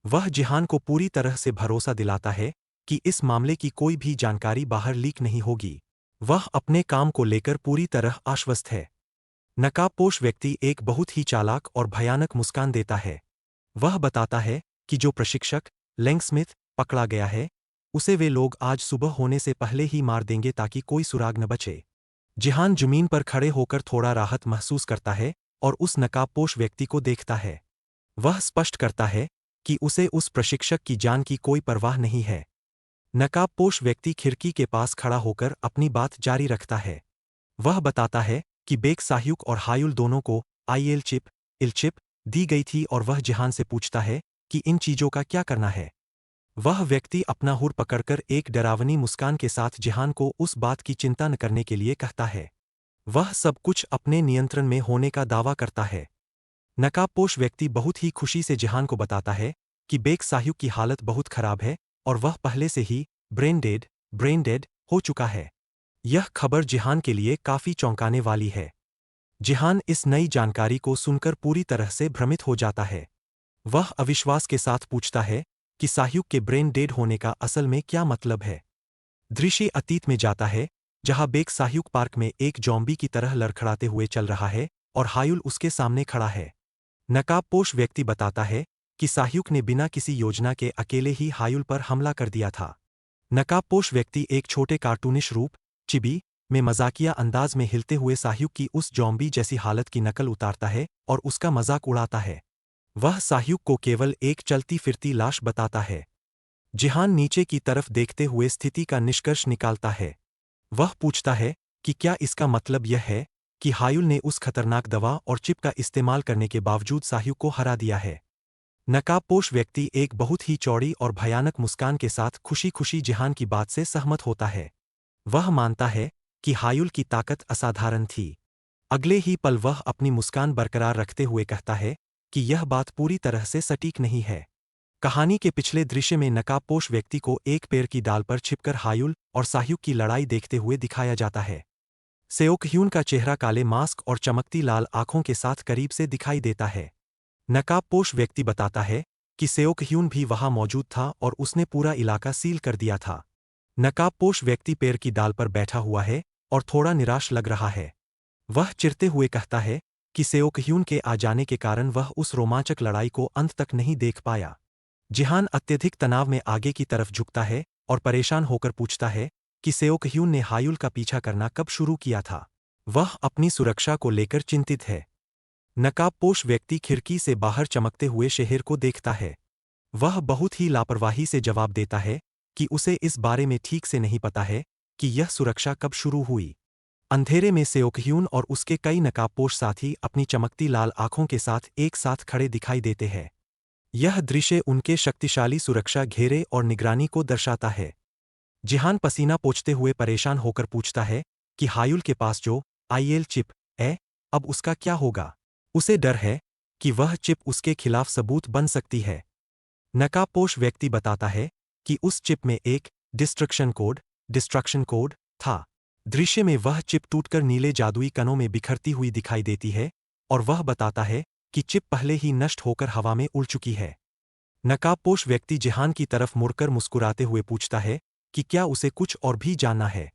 वह जिहान को पूरी तरह से भरोसा दिलाता है कि इस मामले की कोई भी जानकारी बाहर लीक नहीं होगी। वह अपने काम को लेकर पूरी तरह आश्वस्त है। नकाबपोश व्यक्ति एक बहुत ही चालाक और भयानक मुस्कान देता है। वह बताता है कि जो प्रशिक्षक लेंग स्मिथ पकड़ा गया है, उसे वे लोग आज सुबह होने से पहले ही मार देंगे ताकि कोई सुराग न बचे। जिहान जमीन पर खड़े होकर थोड़ा राहत महसूस करता है और उस नकाबपोश व्यक्ति को देखता है। वह स्पष्ट करता है कि उसे उस प्रशिक्षक की जान की कोई परवाह नहीं है। नकाबपोश व्यक्ति खिड़की के पास खड़ा होकर अपनी बात जारी रखता है। वह बताता है कि बेक साह्यूक और हायुल दोनों को आईएल चिप, इल चिप दी गई थी और वह जिहान से पूछता है कि इन चीजों का क्या करना है। वह व्यक्ति अपना हुर पकड़कर एक डरावनी मुस्कान के साथ जिहान को उस बात की चिंता न करने के लिए कहता है। वह सब कुछ अपने नियंत्रण में होने का दावा करता है। नकाबपोश व्यक्ति बहुत ही खुशी से जिहान को बताता है कि बेक साह्यूक की हालत बहुत खराब है और वह पहले से ही ब्रेन डेड हो चुका है। यह खबर जिहान के लिए काफी चौंकाने वाली है। जिहान इस नई जानकारी को सुनकर पूरी तरह से भ्रमित हो जाता है। वह अविश्वास के साथ पूछता है कि साह्यूक के ब्रेन डेड होने का असल में क्या मतलब है। दृश्य अतीत में जाता है, जहां बेक साह्यूक पार्क में एक जॉम्बी की तरह लड़खड़ाते हुए चल रहा है और हायुल उसके सामने खड़ा है। नकाबपोश व्यक्ति बताता है कि साह्यूक ने बिना किसी योजना के अकेले ही हायुल पर हमला कर दिया था। नकाबपोश व्यक्ति एक छोटे कार्टूनिश रूप, चिबी, में मजाकिया अंदाज में हिलते हुए साह्यूक की उस जॉम्बी जैसी हालत की नकल उतारता है और उसका मजाक उड़ाता है। वह साह्यूक को केवल एक चलती फिरती लाश बताता है। जिहान नीचे की तरफ देखते हुए स्थिति का निष्कर्ष निकालता है। वह पूछता है कि क्या इसका मतलब यह है कि हायुल ने उस खतरनाक दवा और चिप का इस्तेमाल करने के बावजूद साह्यूक को हरा दिया है। नकाबपोश व्यक्ति एक बहुत ही चौड़ी और भयानक मुस्कान के साथ खुशी खुशी जिहान की बात से सहमत होता है। वह मानता है कि हायुल की ताकत असाधारण थी। अगले ही पल वह अपनी मुस्कान बरकरार रखते हुए कहता है कि यह बात पूरी तरह से सटीक नहीं है। कहानी के पिछले दृश्य में नकाबपोश व्यक्ति को एक पेड़ की डाल पर छिपकर हायुल और साह्यूक की लड़ाई देखते हुए दिखाया जाता है। सेओकह्यून का चेहरा काले मास्क और चमकती लाल आंखों के साथ करीब से दिखाई देता है। नकाबपोश व्यक्ति बताता है कि सेओकह्यून भी वहां मौजूद था और उसने पूरा इलाका सील कर दिया था। नकाबपोश व्यक्ति पेड़ की डाल पर बैठा हुआ है और थोड़ा निराश लग रहा है। वह चिढ़ते हुए कहता है कि सेओकह्यून के आ जाने के कारण वह उस रोमांचक लड़ाई को अंत तक नहीं देख पाया। जिहान अत्यधिक तनाव में आगे की तरफ झुकता है और परेशान होकर पूछता है कि सेओकह्यून ने हायुल का पीछा करना कब शुरू किया था। वह अपनी सुरक्षा को लेकर चिंतित है। नकाबपोश व्यक्ति खिड़की से बाहर चमकते हुए शहर को देखता है। वह बहुत ही लापरवाही से जवाब देता है कि उसे इस बारे में ठीक से नहीं पता है कि यह सुरक्षा कब शुरू हुई। अंधेरे में सेओकह्यून और उसके कई नकाबपोश साथी अपनी चमकती लाल आंखों के साथ एक साथ खड़े दिखाई देते हैं। यह दृश्य उनके शक्तिशाली सुरक्षा घेरे और निगरानी को दर्शाता है। जिहान पसीना पोंछते हुए परेशान होकर पूछता है कि हायुल के पास जो आईएल चिप है, अब उसका क्या होगा। उसे डर है कि वह चिप उसके खिलाफ सबूत बन सकती है। नकाबपोश व्यक्ति बताता है कि उस चिप में एक डिस्ट्रक्शन कोड था। दृश्य में वह चिप टूटकर नीले जादुई कणों में बिखरती हुई दिखाई देती है और वह बताता है कि चिप पहले ही नष्ट होकर हवा में उड़ चुकी है। नकाबपोश व्यक्ति जिहान की तरफ मुड़कर मुस्कुराते हुए पूछता है कि क्या उसे कुछ और भी जानना है।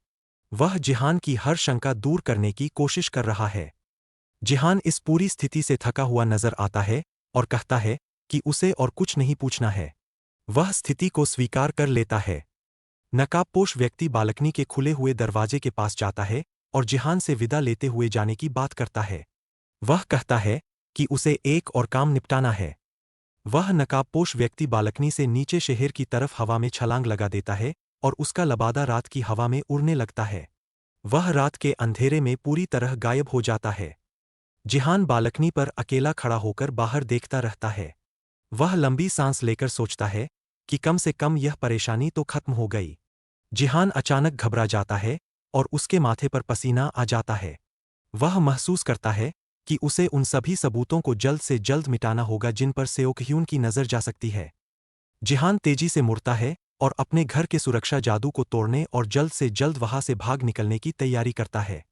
वह जिहान की हर शंका दूर करने की कोशिश कर रहा है। जिहान इस पूरी स्थिति से थका हुआ नजर आता है और कहता है कि उसे और कुछ नहीं पूछना है। वह स्थिति को स्वीकार कर लेता है। नकाबपोश व्यक्ति बालकनी के खुले हुए दरवाजे के पास जाता है और जिहान से विदा लेते हुए जाने की बात करता है। वह कहता है कि उसे एक और काम निपटाना है। वह नकाबपोश व्यक्ति बालकनी से नीचे शहर की तरफ हवा में छलांग लगा देता है और उसका लबादा रात की हवा में उड़ने लगता है। वह रात के अंधेरे में पूरी तरह गायब हो जाता है। जिहान बालकनी पर अकेला खड़ा होकर बाहर देखता रहता है। वह लंबी सांस लेकर सोचता है कि कम से कम यह परेशानी तो खत्म हो गई। जिहान अचानक घबरा जाता है और उसके माथे पर पसीना आ जाता है। वह महसूस करता है कि उसे उन सभी सबूतों को जल्द से जल्द मिटाना होगा जिन पर सेओकह्यून की नज़र जा सकती है। जिहान तेजी से मुड़ता है और अपने घर के सुरक्षा जादू को तोड़ने और जल्द से जल्द वहां से भाग निकलने की तैयारी करता है।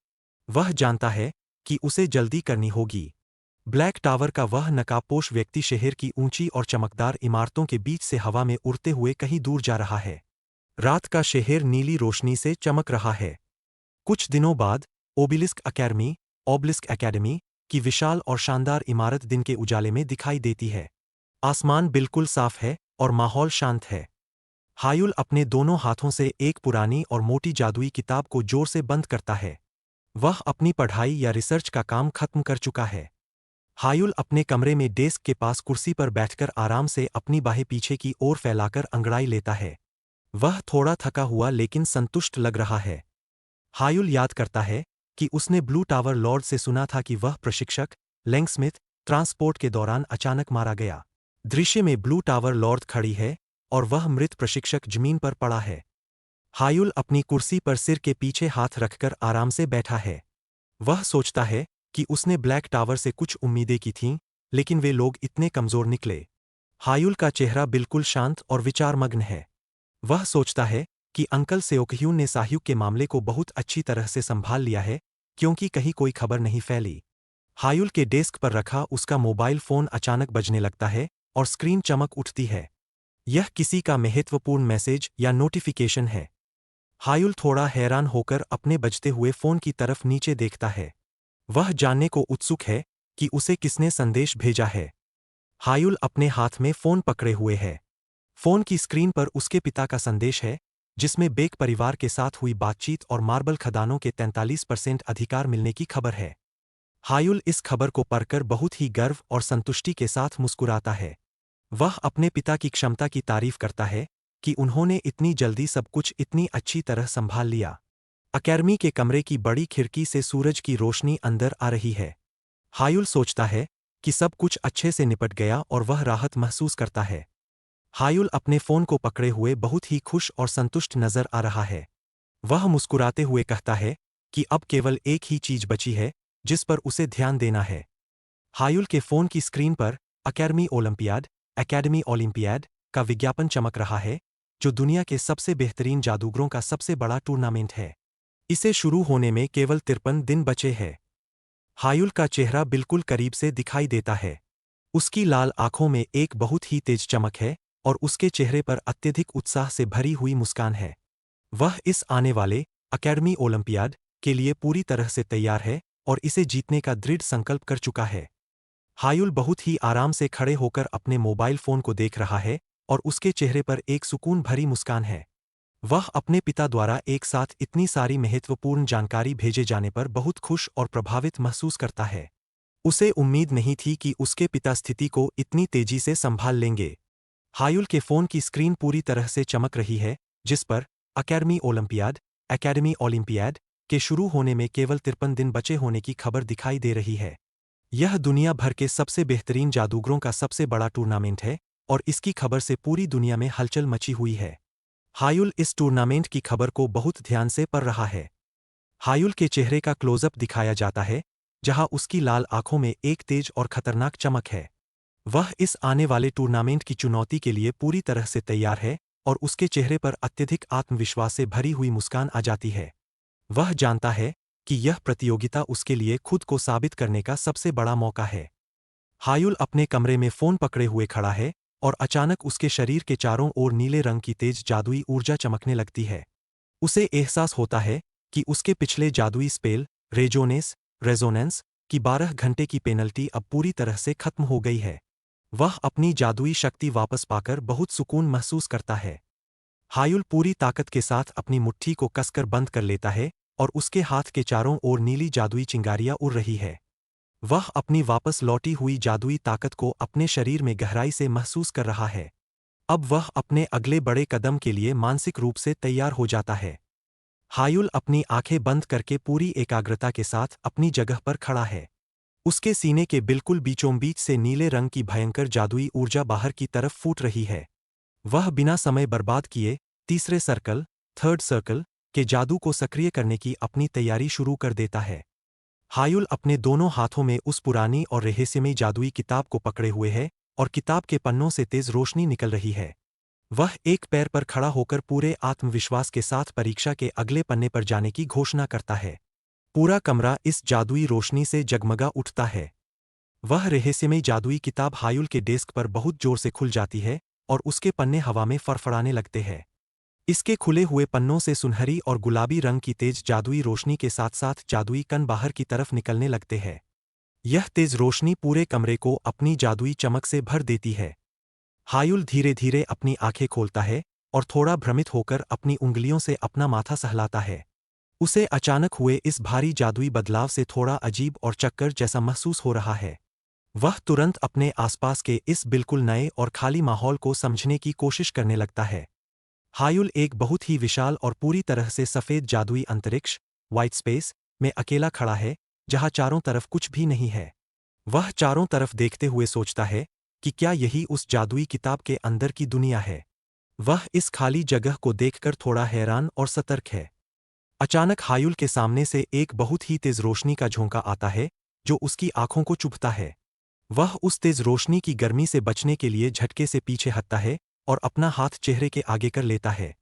वह जानता है कि उसे जल्दी करनी होगी। ब्लैक टावर का वह नकाबपोश व्यक्ति शहर की ऊंची और चमकदार इमारतों के बीच से हवा में उड़ते हुए कहीं दूर जा रहा है। रात का शहर नीली रोशनी से चमक रहा है। कुछ दिनों बाद ओबलिस्क एकेडमी की विशाल और शानदार इमारत दिन के उजाले में दिखाई देती है। आसमान बिल्कुल साफ है और माहौल शांत है। हायुल अपने दोनों हाथों से एक पुरानी और मोटी जादुई किताब को जोर से बंद करता है। वह अपनी पढ़ाई या रिसर्च का काम खत्म कर चुका है। हायुल अपने कमरे में डेस्क के पास कुर्सी पर बैठकर आराम से अपनी बाहें पीछे की ओर फैलाकर अंगड़ाई लेता है। वह थोड़ा थका हुआ लेकिन संतुष्ट लग रहा है। हायुल याद करता है कि उसने ब्लू टावर लॉर्ड से सुना था कि वह प्रशिक्षक लेंग स्मिथ ट्रांसपोर्ट के दौरान अचानक मारा गया। दृश्य में ब्लू टावर लॉर्ड खड़ी है और वह मृत प्रशिक्षक जमीन पर पड़ा है। हायुल अपनी कुर्सी पर सिर के पीछे हाथ रखकर आराम से बैठा है। वह सोचता है कि उसने ब्लैक टावर से कुछ उम्मीदें की थीं, लेकिन वे लोग इतने कमजोर निकले। हायुल का चेहरा बिल्कुल शांत और विचारमग्न है। वह सोचता है कि अंकल सेओकह्यून ने साह्यूक के मामले को बहुत अच्छी तरह से संभाल लिया है, क्योंकि कहीं कोई खबर नहीं फैली। हायुल के डेस्क पर रखा उसका मोबाइल फोन अचानक बजने लगता है और स्क्रीन चमक उठती है। यह किसी का महत्वपूर्ण मैसेज या नोटिफिकेशन है। हायुल थोड़ा हैरान होकर अपने बजते हुए फोन की तरफ नीचे देखता है। वह जानने को उत्सुक है कि उसे किसने संदेश भेजा है। हायुल अपने हाथ में फोन पकड़े हुए है। फोन की स्क्रीन पर उसके पिता का संदेश है, जिसमें बेक परिवार के साथ हुई बातचीत और मार्बल खदानों के 43% अधिकार मिलने की खबर है। हायुल इस खबर को पढ़कर बहुत ही गर्व और संतुष्टि के साथ मुस्कुराता है। वह अपने पिता की क्षमता की तारीफ करता है कि उन्होंने इतनी जल्दी सब कुछ इतनी अच्छी तरह संभाल लिया। अकेडमी के कमरे की बड़ी खिड़की से सूरज की रोशनी अंदर आ रही है। हायुल सोचता है कि सब कुछ अच्छे से निपट गया और वह राहत महसूस करता है। हायुल अपने फोन को पकड़े हुए बहुत ही खुश और संतुष्ट नजर आ रहा है। वह मुस्कुराते हुए कहता है कि अब केवल एक ही चीज बची है जिस पर उसे ध्यान देना है। हायुल के फोन की स्क्रीन पर एकेडमी ओलंपियाड का विज्ञापन चमक रहा है, जो दुनिया के सबसे बेहतरीन जादूगरों का सबसे बड़ा टूर्नामेंट है। इसे शुरू होने में केवल 53 दिन बचे हैं। हायुल का चेहरा बिल्कुल करीब से दिखाई देता है। उसकी लाल आंखों में एक बहुत ही तेज चमक है और उसके चेहरे पर अत्यधिक उत्साह से भरी हुई मुस्कान है। वह इस आने वाले एकेडमी ओलंपियाड के लिए पूरी तरह से तैयार है और इसे जीतने का दृढ़ संकल्प कर चुका है। हायुल बहुत ही आराम से खड़े होकर अपने मोबाइल फोन को देख रहा है और उसके चेहरे पर एक सुकून भरी मुस्कान है। वह अपने पिता द्वारा एक साथ इतनी सारी महत्वपूर्ण जानकारी भेजे जाने पर बहुत खुश और प्रभावित महसूस करता है। उसे उम्मीद नहीं थी कि उसके पिता स्थिति को इतनी तेजी से संभाल लेंगे। हायुल के फोन की स्क्रीन पूरी तरह से चमक रही है, जिस पर एकेडमी ओलंपियाड के शुरू होने में केवल 53 दिन बचे होने की खबर दिखाई दे रही है। यह दुनिया भर के सबसे बेहतरीन जादूगरों का सबसे बड़ा टूर्नामेंट है और इसकी खबर से पूरी दुनिया में हलचल मची हुई है। हायुल इस टूर्नामेंट की खबर को बहुत ध्यान से पढ़ रहा है। हायुल के चेहरे का क्लोजअप दिखाया जाता है, जहां उसकी लाल आंखों में एक तेज और खतरनाक चमक है। वह इस आने वाले टूर्नामेंट की चुनौती के लिए पूरी तरह से तैयार है और उसके चेहरे पर अत्यधिक आत्मविश्वास से भरी हुई मुस्कान आ जाती है। वह जानता है कि यह प्रतियोगिता उसके लिए खुद को साबित करने का सबसे बड़ा मौका है। हायुल अपने कमरे में फोन पकड़े हुए खड़ा है और अचानक उसके शरीर के चारों ओर नीले रंग की तेज जादुई ऊर्जा चमकने लगती है। उसे एहसास होता है कि उसके पिछले जादुई स्पेल रेजोनेंस की 12 घंटे की पेनल्टी अब पूरी तरह से खत्म हो गई है। वह अपनी जादुई शक्ति वापस पाकर बहुत सुकून महसूस करता है। हायुल पूरी ताकत के साथ अपनी मुट्ठी को कसकर बंद कर लेता है और उसके हाथ के चारों ओर नीली जादुई चिंगारियां उड़ रही है। वह अपनी वापस लौटी हुई जादुई ताकत को अपने शरीर में गहराई से महसूस कर रहा है। अब वह अपने अगले बड़े कदम के लिए मानसिक रूप से तैयार हो जाता है। हायुल अपनी आंखें बंद करके पूरी एकाग्रता के साथ अपनी जगह पर खड़ा है। उसके सीने के बिल्कुल बीचों बीच से नीले रंग की भयंकर जादुई ऊर्जा बाहर की तरफ फूट रही है। वह बिना समय बर्बाद किए थर्ड सर्कल के जादू को सक्रिय करने की अपनी तैयारी शुरू कर देता है। हायुल अपने दोनों हाथों में उस पुरानी और रहस्यमयी जादुई किताब को पकड़े हुए है और किताब के पन्नों से तेज रोशनी निकल रही है। वह एक पैर पर खड़ा होकर पूरे आत्मविश्वास के साथ परीक्षा के अगले पन्ने पर जाने की घोषणा करता है। पूरा कमरा इस जादुई रोशनी से जगमगा उठता है। वह रहस्यमयी जादुई किताब हायुल के डेस्क पर बहुत जोर से खुल जाती है और उसके पन्ने हवा में फड़फड़ाने लगते हैं। इसके खुले हुए पन्नों से सुनहरी और गुलाबी रंग की तेज जादुई रोशनी के साथ साथ जादुई कण बाहर की तरफ निकलने लगते हैं। यह तेज रोशनी पूरे कमरे को अपनी जादुई चमक से भर देती है। हायुल धीरे धीरे अपनी आंखें खोलता है और थोड़ा भ्रमित होकर अपनी उंगलियों से अपना माथा सहलाता है। उसे अचानक हुए इस भारी जादुई बदलाव से थोड़ा अजीब और चक्कर जैसा महसूस हो रहा है। वह तुरंत अपने आसपास के इस बिल्कुल नए और खाली माहौल को समझने की कोशिश करने लगता है। हायुल एक बहुत ही विशाल और पूरी तरह से सफेद जादुई अंतरिक्ष, व्हाइट स्पेस, में अकेला खड़ा है, जहां चारों तरफ कुछ भी नहीं है। वह चारों तरफ देखते हुए सोचता है कि क्या यही उस जादुई किताब के अंदर की दुनिया है। वह इस खाली जगह को देखकर थोड़ा हैरान और सतर्क है। अचानक हायुल के सामने से एक बहुत ही तेज रोशनी का झोंका आता है, जो उसकी आंखों को चुभता है। वह उस तेज रोशनी की गर्मी से बचने के लिए झटके से पीछे हटता है और अपना हाथ चेहरे के आगे कर लेता है।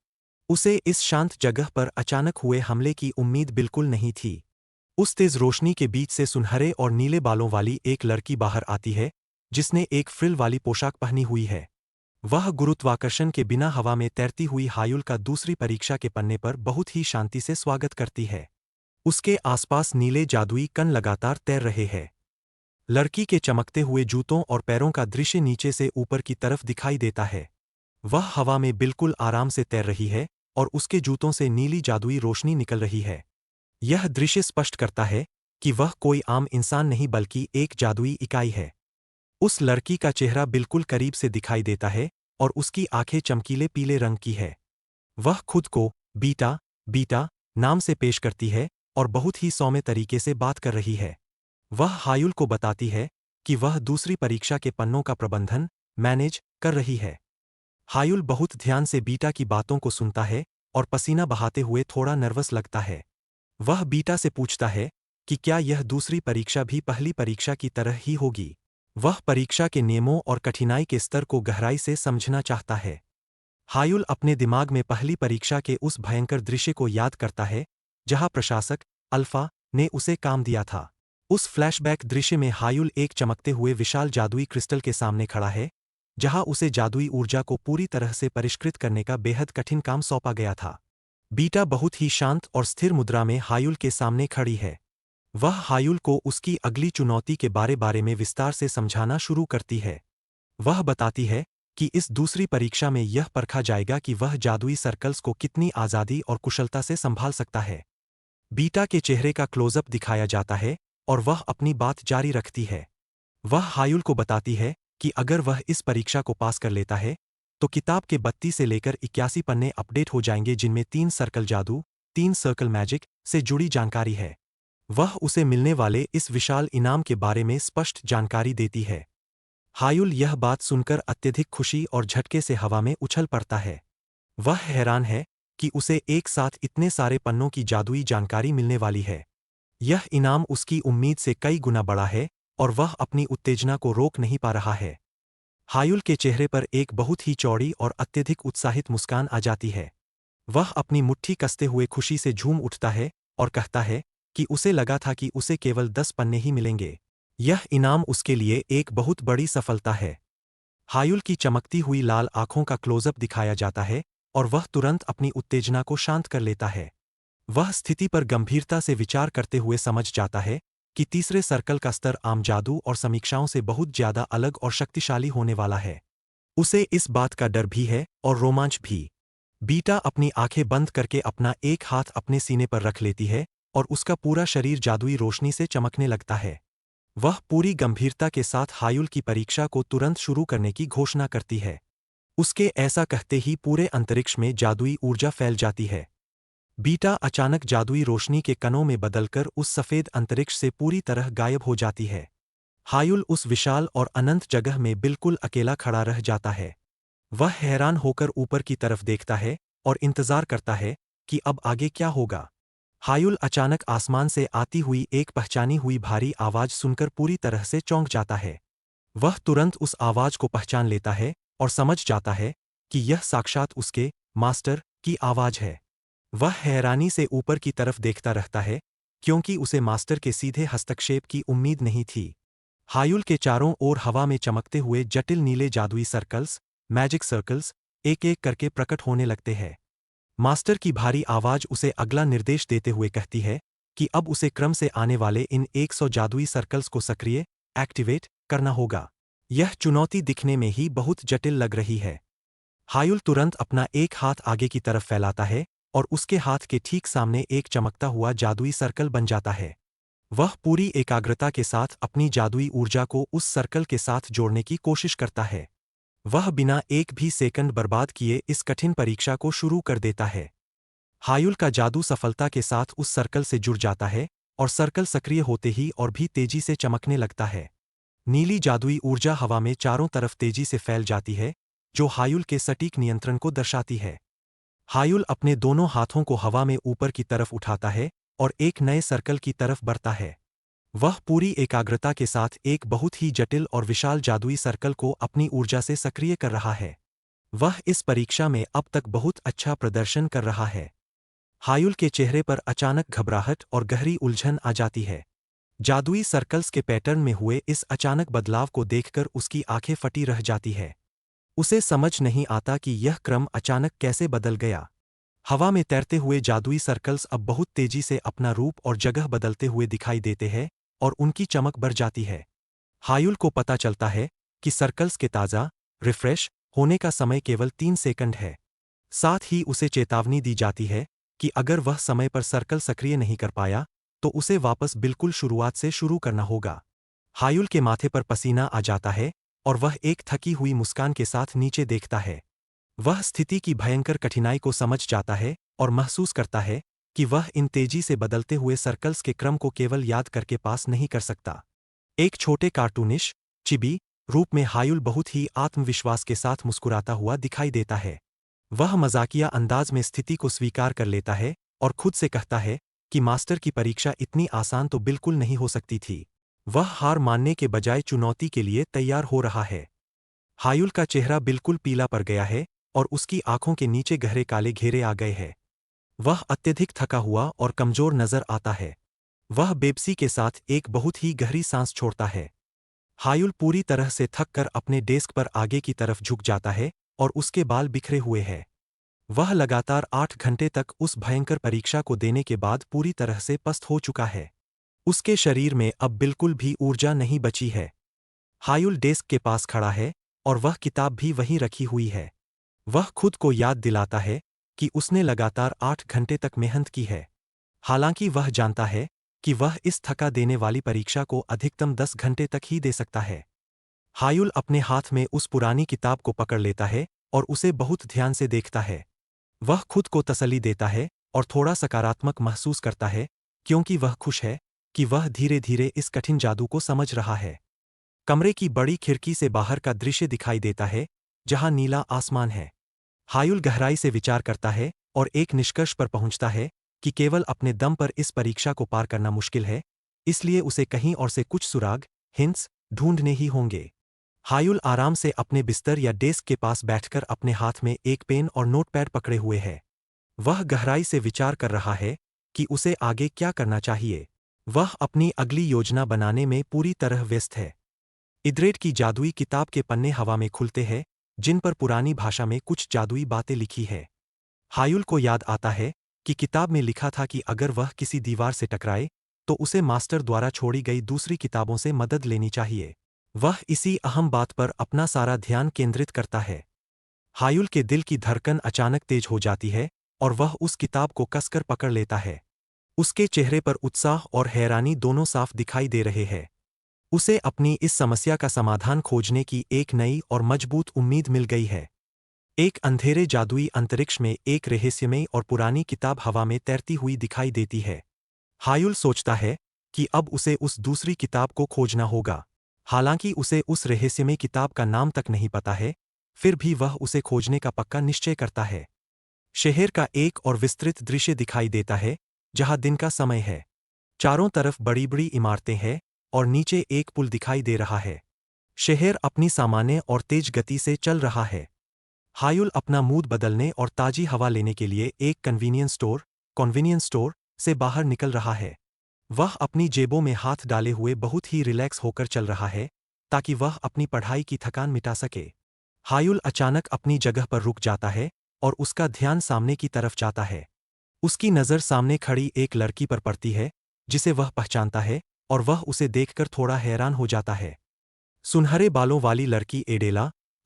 उसे इस शांत जगह पर अचानक हुए हमले की उम्मीद बिल्कुल नहीं थी। उस तेज रोशनी के बीच से सुनहरे और नीले बालों वाली एक लड़की बाहर आती है, जिसने एक फ्रिल वाली पोशाक पहनी हुई है। वह गुरुत्वाकर्षण के बिना हवा में तैरती हुई हायुल का दूसरी परीक्षा के पन्ने पर बहुत ही शांति से स्वागत करती है। उसके आसपास नीले जादुई कण लगातार तैर रहे हैं। लड़की के चमकते हुए जूतों और पैरों का दृश्य नीचे से ऊपर की तरफ दिखाई देता है। वह हवा में बिल्कुल आराम से तैर रही है और उसके जूतों से नीली जादुई रोशनी निकल रही है। यह दृश्य स्पष्ट करता है कि वह कोई आम इंसान नहीं बल्कि एक जादुई इकाई है। उस लड़की का चेहरा बिल्कुल करीब से दिखाई देता है और उसकी आंखें चमकीले पीले रंग की है। वह खुद को बीटा, बीटा नाम से पेश करती है और बहुत ही सौम्य तरीके से बात कर रही है। वह हायुल को बताती है कि वह दूसरी परीक्षा के पन्नों का प्रबंधन, मैनेज कर रही है। हायुल बहुत ध्यान से बीटा की बातों को सुनता है और पसीना बहाते हुए थोड़ा नर्वस लगता है। वह बीटा से पूछता है कि क्या यह दूसरी परीक्षा भी पहली परीक्षा की तरह ही होगी। वह परीक्षा के नियमों और कठिनाई के स्तर को गहराई से समझना चाहता है। हायुल अपने दिमाग में पहली परीक्षा के उस भयंकर दृश्य को याद करता है, जहां प्रशासक, अल्फा, ने उसे काम दिया था। उस फ्लैशबैक दृश्य में हायुल एक चमकते हुए विशाल जादुई क्रिस्टल के सामने खड़ा है, जहां उसे जादुई ऊर्जा को पूरी तरह से परिष्कृत करने का बेहद कठिन काम सौंपा गया था। बीटा बहुत ही शांत और स्थिर मुद्रा में हायुल के सामने खड़ी है। वह हायुल को उसकी अगली चुनौती के बारे में विस्तार से समझाना शुरू करती है। वह बताती है कि इस दूसरी परीक्षा में यह परखा जाएगा कि वह जादुई सर्कल्स को कितनी आज़ादी और कुशलता से संभाल सकता है। बीटा के चेहरे का क्लोजअप दिखाया जाता है और वह अपनी बात जारी रखती है। वह हायुल को बताती है कि अगर वह इस परीक्षा को पास कर लेता है, तो किताब के 32 से लेकर 81 पन्ने अपडेट हो जाएंगे, जिनमें 3 सर्कल जादू, 3 सर्कल मैजिक से जुड़ी जानकारी है। वह उसे मिलने वाले इस विशाल इनाम के बारे में स्पष्ट जानकारी देती है। हायुल यह बात सुनकर अत्यधिक खुशी और झटके से हवा में उछल पड़ता है। वह हैरान है कि उसे एक साथ इतने सारे पन्नों की जादुई जानकारी मिलने वाली है। यह इनाम उसकी उम्मीद से कई गुना बड़ा है और वह अपनी उत्तेजना को रोक नहीं पा रहा है। हायुल के चेहरे पर एक बहुत ही चौड़ी और अत्यधिक उत्साहित मुस्कान आ जाती है। वह अपनी मुट्ठी कसते हुए खुशी से झूम उठता है और कहता है कि उसे लगा था कि उसे केवल 10 पन्ने ही मिलेंगे। यह इनाम उसके लिए एक बहुत बड़ी सफलता है। हायुल की चमकती हुई लाल आंखों का क्लोजअप दिखाया जाता है और वह तुरंत अपनी उत्तेजना को शांत कर लेता है। वह स्थिति पर गंभीरता से विचार करते हुए समझ जाता है कि तीसरे सर्कल का स्तर आम जादू और समीक्षाओं से बहुत ज्यादा अलग और शक्तिशाली होने वाला है। उसे इस बात का डर भी है और रोमांच भी। बीटा अपनी आंखें बंद करके अपना एक हाथ अपने सीने पर रख लेती है और उसका पूरा शरीर जादुई रोशनी से चमकने लगता है। वह पूरी गंभीरता के साथ हायुल की परीक्षा को तुरंत शुरू करने की घोषणा करती है। उसके ऐसा कहते ही पूरे अंतरिक्ष में जादुई ऊर्जा फैल जाती है। बीटा अचानक जादुई रोशनी के कणों में बदलकर उस सफेद अंतरिक्ष से पूरी तरह गायब हो जाती है। हायुल उस विशाल और अनंत जगह में बिल्कुल अकेला खड़ा रह जाता है। वह हैरान होकर ऊपर की तरफ देखता है और इंतजार करता है कि अब आगे क्या होगा। हायुल अचानक आसमान से आती हुई एक पहचानी हुई भारी आवाज सुनकर पूरी तरह से चौंक जाता है। वह तुरंत उस आवाज को पहचान लेता है और समझ जाता है कि यह साक्षात उसके मास्टर की आवाज है। वह हैरानी से ऊपर की तरफ देखता रहता है, क्योंकि उसे मास्टर के सीधे हस्तक्षेप की उम्मीद नहीं थी। हायुल के चारों ओर हवा में चमकते हुए जटिल नीले जादुई सर्कल्स, मैजिक सर्कल्स, एक एक करके प्रकट होने लगते हैं। मास्टर की भारी आवाज उसे अगला निर्देश देते हुए कहती है कि अब उसे क्रम से आने वाले इन 100 जादुई सर्कल्स को सक्रिय एक्टिवेट करना होगा। यह चुनौती दिखने में ही बहुत जटिल लग रही है। हायुल तुरंत अपना एक हाथ आगे की तरफ फैलाता है और उसके हाथ के ठीक सामने एक चमकता हुआ जादुई सर्कल बन जाता है। वह पूरी एकाग्रता के साथ अपनी जादुई ऊर्जा को उस सर्कल के साथ जोड़ने की कोशिश करता है। वह बिना एक भी सेकंड बर्बाद किए इस कठिन परीक्षा को शुरू कर देता है। हायुल का जादू सफलता के साथ उस सर्कल से जुड़ जाता है और सर्कल सक्रिय होते ही और भी तेजी से चमकने लगता है। नीली जादुई ऊर्जा हवा में चारों तरफ तेजी से फैल जाती है, जो हायुल के सटीक नियंत्रण को दर्शाती है। हायुल अपने दोनों हाथों को हवा में ऊपर की तरफ उठाता है और एक नए सर्कल की तरफ बढ़ता है। वह पूरी एकाग्रता के साथ एक बहुत ही जटिल और विशाल जादुई सर्कल को अपनी ऊर्जा से सक्रिय कर रहा है। वह इस परीक्षा में अब तक बहुत अच्छा प्रदर्शन कर रहा है। हायुल के चेहरे पर अचानक घबराहट और गहरी उलझन आ जाती है। जादुई सर्कल्स के पैटर्न में हुए इस अचानक बदलाव को देखकर उसकी आंखें फटी रह जाती है। उसे समझ नहीं आता कि यह क्रम अचानक कैसे बदल गया। हवा में तैरते हुए जादुई सर्कल्स अब बहुत तेजी से अपना रूप और जगह बदलते हुए दिखाई देते हैं और उनकी चमक बढ़ जाती है। हायुल को पता चलता है कि सर्कल्स के ताज़ा, रिफ्रेश होने का समय केवल 3 सेकंड है। साथ ही उसे चेतावनी दी जाती है कि अगर वह समय पर सर्कल सक्रिय नहीं कर पाया, तो उसे वापस बिल्कुल शुरुआत से शुरू करना होगा। हायुल के माथे पर पसीना आ जाता है और वह एक थकी हुई मुस्कान के साथ नीचे देखता है। वह स्थिति की भयंकर कठिनाई को समझ जाता है और महसूस करता है कि वह इन तेजी से बदलते हुए सर्कल्स के क्रम को केवल याद करके पास नहीं कर सकता। एक छोटे कार्टूनिश, चिबी रूप में हायुल बहुत ही आत्मविश्वास के साथ मुस्कुराता हुआ दिखाई देता है। वह मजाकिया अंदाज में स्थिति को स्वीकार कर लेता है और खुद से कहता है कि मास्टर की परीक्षा इतनी आसान तो बिल्कुल नहीं हो सकती थी। वह हार मानने के बजाय चुनौती के लिए तैयार हो रहा है। हायुल का चेहरा बिल्कुल पीला पड़ गया है और उसकी आंखों के नीचे गहरे काले घेरे आ गए हैं। वह अत्यधिक थका हुआ और कमजोर नजर आता है। वह बेबसी के साथ एक बहुत ही गहरी सांस छोड़ता है। हायुल पूरी तरह से थक कर अपने डेस्क पर आगे की तरफ झुक जाता है और उसके बाल बिखरे हुए हैं। वह लगातार 8 घंटे तक उस भयंकर परीक्षा को देने के बाद पूरी तरह से पस्त हो चुका है। उसके शरीर में अब बिल्कुल भी ऊर्जा नहीं बची है। हायुल डेस्क के पास खड़ा है और वह किताब भी वहीं रखी हुई है। वह खुद को याद दिलाता है कि उसने लगातार 8 घंटे तक मेहनत की है। हालांकि वह जानता है कि वह इस थका देने वाली परीक्षा को अधिकतम 10 घंटे तक ही दे सकता है। हायुल अपने हाथ में उस पुरानी किताब को पकड़ लेता है और उसे बहुत ध्यान से देखता है। वह खुद को तसल्ली देता है और थोड़ा सकारात्मक महसूस करता है, क्योंकि वह खुश है कि वह धीरे धीरे इस कठिन जादू को समझ रहा है। कमरे की बड़ी खिड़की से बाहर का दृश्य दिखाई देता है, जहां नीला आसमान है। हायुल गहराई से विचार करता है और एक निष्कर्ष पर पहुंचता है कि केवल अपने दम पर इस परीक्षा को पार करना मुश्किल है, इसलिए उसे कहीं और से कुछ सुराग, हिंट्स ढूंढने ही होंगे। हायुल आराम से अपने बिस्तर या डेस्क के पास बैठकर अपने हाथ में एक पेन और नोटपैड पकड़े हुए है। वह गहराई से विचार कर रहा है कि उसे आगे क्या करना चाहिए। वह अपनी अगली योजना बनाने में पूरी तरह व्यस्त है। इद्रेड की जादुई किताब के पन्ने हवा में खुलते हैं, जिन पर पुरानी भाषा में कुछ जादुई बातें लिखी है। हायुल को याद आता है कि किताब में लिखा था कि अगर वह किसी दीवार से टकराए, तो उसे मास्टर द्वारा छोड़ी गई दूसरी किताबों से मदद लेनी चाहिए। वह इसी अहम बात पर अपना सारा ध्यान केंद्रित करता है। हायुल के दिल की धड़कन अचानक तेज हो जाती है और वह उस किताब को कसकर पकड़ लेता है। उसके चेहरे पर उत्साह और हैरानी दोनों साफ दिखाई दे रहे हैं। उसे अपनी इस समस्या का समाधान खोजने की एक नई और मजबूत उम्मीद मिल गई है। एक अंधेरे जादुई अंतरिक्ष में एक रहस्यमयी और पुरानी किताब हवा में तैरती हुई दिखाई देती है। हायुल सोचता है कि अब उसे उस दूसरी किताब को खोजना होगा। हालांकि उसे उस रहस्यमयी किताब का नाम तक नहीं पता है, फिर भी वह उसे खोजने का पक्का निश्चय करता है। शहर का एक और विस्तृत दृश्य दिखाई देता है, जहां दिन का समय है। चारों तरफ बड़ी बड़ी इमारतें हैं और नीचे एक पुल दिखाई दे रहा है। शहर अपनी सामान्य और तेज गति से चल रहा है। हायुल अपना मूड बदलने और ताजी हवा लेने के लिए एक कन्वीनियंस स्टोर से बाहर निकल रहा है। वह अपनी जेबों में हाथ डाले हुए बहुत ही रिलैक्स होकर चल रहा है, ताकि वह अपनी पढ़ाई की थकान मिटा सके। हायुल अचानक अपनी जगह पर रुक जाता है और उसका ध्यान सामने की तरफ जाता है। उसकी नज़र सामने खड़ी एक लड़की पर पड़ती है, जिसे वह पहचानता है, और वह उसे देखकर थोड़ा हैरान हो जाता है। सुनहरे बालों वाली लड़की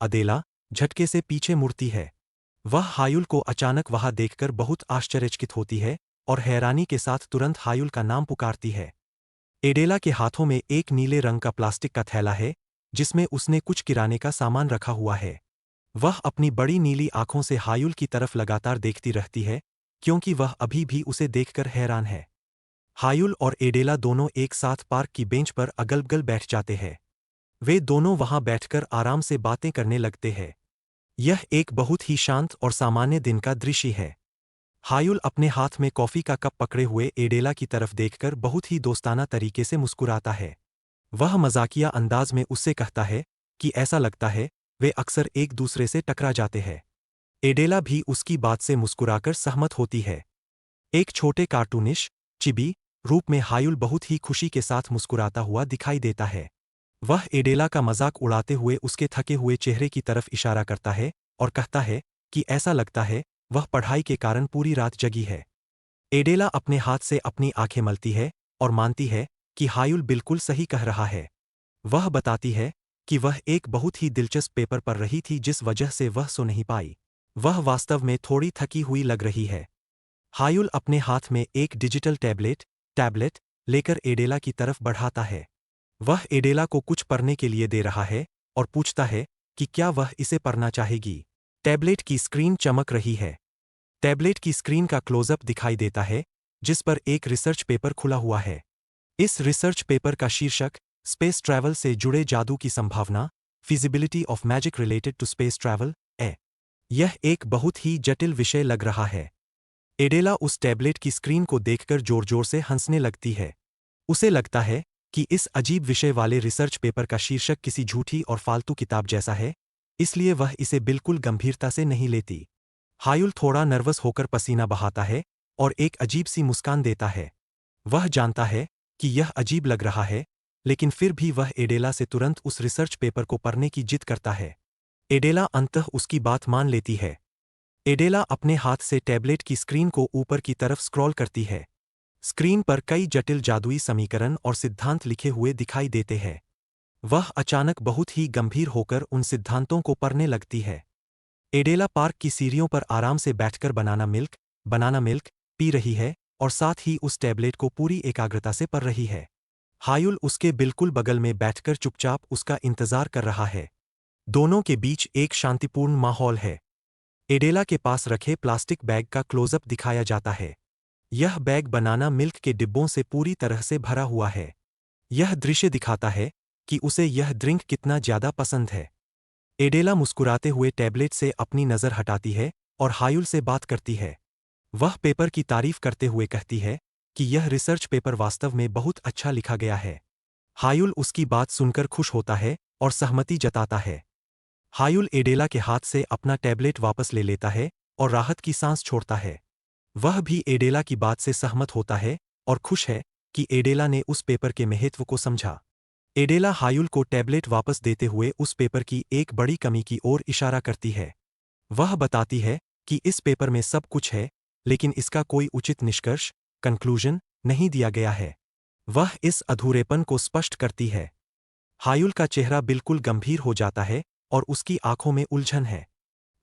अदेला, झटके से पीछे मुड़ती है। वह हायुल को अचानक वहां देखकर बहुत आश्चर्यचकित होती है और हैरानी के साथ तुरंत हायुल का नाम पुकारती है। एडेला के हाथों में एक नीले रंग का प्लास्टिक का थैला है, जिसमें उसने कुछ किराने का सामान रखा हुआ है। वह अपनी बड़ी नीली आंखों से हायुल की तरफ लगातार देखती रहती है, क्योंकि वह अभी भी उसे देखकर हैरान है। हायुल और एडेला दोनों एक साथ पार्क की बेंच पर अगल-बगल बैठ जाते हैं। वे दोनों वहां बैठकर आराम से बातें करने लगते हैं। यह एक बहुत ही शांत और सामान्य दिन का दृश्य है। हायुल अपने हाथ में कॉफी का कप पकड़े हुए एडेला की तरफ देखकर बहुत ही दोस्ताना तरीके से मुस्कुराता है। वह मजाकिया अंदाज में उससे कहता है कि ऐसा लगता है वे अक्सर एक दूसरे से टकरा जाते हैं। एडेला भी उसकी बात से मुस्कुराकर सहमत होती है। एक छोटे कार्टूनिश चिबी रूप में हायुल बहुत ही खुशी के साथ मुस्कुराता हुआ दिखाई देता है। वह एडेला का मजाक उड़ाते हुए उसके थके हुए चेहरे की तरफ इशारा करता है और कहता है कि ऐसा लगता है वह पढ़ाई के कारण पूरी रात जगी है। एडेला अपने हाथ से अपनी आंखें मलती है और मानती है कि हायुल बिल्कुल सही कह रहा है। वह बताती है कि वह एक बहुत ही दिलचस्प पेपर पढ़ रही थी जिस वजह से वह सो नहीं पाई। वह वास्तव में थोड़ी थकी हुई लग रही है। हायुल अपने हाथ में एक डिजिटल टैबलेट लेकर एडेला की तरफ बढ़ाता है। वह एडेला को कुछ पढ़ने के लिए दे रहा है और पूछता है कि क्या वह इसे पढ़ना चाहेगी। टैबलेट की स्क्रीन चमक रही है। टैबलेट की स्क्रीन का क्लोजअप दिखाई देता है, जिस पर एक रिसर्च पेपर खुला हुआ है। इस रिसर्च पेपर का शीर्षक स्पेस ट्रैवल से जुड़े जादू की संभावना, feasibility of magic related to space travel है। यह एक बहुत ही जटिल विषय लग रहा है। एडेला उस टैबलेट की स्क्रीन को देखकर जोर-जोर से हंसने लगती है। उसे लगता है कि इस अजीब विषय वाले रिसर्च पेपर का शीर्षक किसी झूठी और फालतू किताब जैसा है, इसलिए वह इसे बिल्कुल गंभीरता से नहीं लेती। हायुल थोड़ा नर्वस होकर पसीना बहाता है और एक अजीब सी मुस्कान देता है। वह जानता है कि यह अजीब लग रहा है, लेकिन फिर भी वह एडेला से तुरंत उस रिसर्च पेपर को पढ़ने की जिद करता है। एडेला अंततः उसकी बात मान लेती है। एडेला अपने हाथ से टैबलेट की स्क्रीन को ऊपर की तरफ स्क्रॉल करती है। स्क्रीन पर कई जटिल जादुई समीकरण और सिद्धांत लिखे हुए दिखाई देते हैं। वह अचानक बहुत ही गंभीर होकर उन सिद्धांतों को पढ़ने लगती है। एडेला पार्क की सीढ़ियों पर आराम से बैठकर बनाना मिल्क पी रही है और साथ ही उस टैबलेट को पूरी एकाग्रता से पढ़ रही है। हायुल उसके बिल्कुल बगल में बैठकर चुपचाप उसका इंतजार कर रहा है। दोनों के बीच एक शांतिपूर्ण माहौल है। एडेला के पास रखे प्लास्टिक बैग का क्लोजअप दिखाया जाता है। यह बैग बनाना मिल्क के डिब्बों से पूरी तरह से भरा हुआ है। यह दृश्य दिखाता है कि उसे यह ड्रिंक कितना ज्यादा पसंद है। एडेला मुस्कुराते हुए टैबलेट से अपनी नज़र हटाती है और हायुल से बात करती है। वह पेपर की तारीफ करते हुए कहती है कि यह रिसर्च पेपर वास्तव में बहुत अच्छा लिखा गया है। हायुल उसकी बात सुनकर खुश होता है और सहमति जताता है। हायुल एडेला के हाथ से अपना टैबलेट वापस ले लेता है और राहत की सांस छोड़ता है। वह भी एडेला की बात से सहमत होता है और खुश है कि एडेला ने उस पेपर के महत्व को समझा। एडेला हायुल को टैबलेट वापस देते हुए उस पेपर की एक बड़ी कमी की ओर इशारा करती है। वह बताती है कि इस पेपर में सब कुछ है, लेकिन इसका कोई उचित निष्कर्ष कंक्लूजन नहीं दिया गया है। वह इस अधूरेपन को स्पष्ट करती है। हायुल का चेहरा बिल्कुल गंभीर हो जाता है और उसकी आंखों में उलझन है।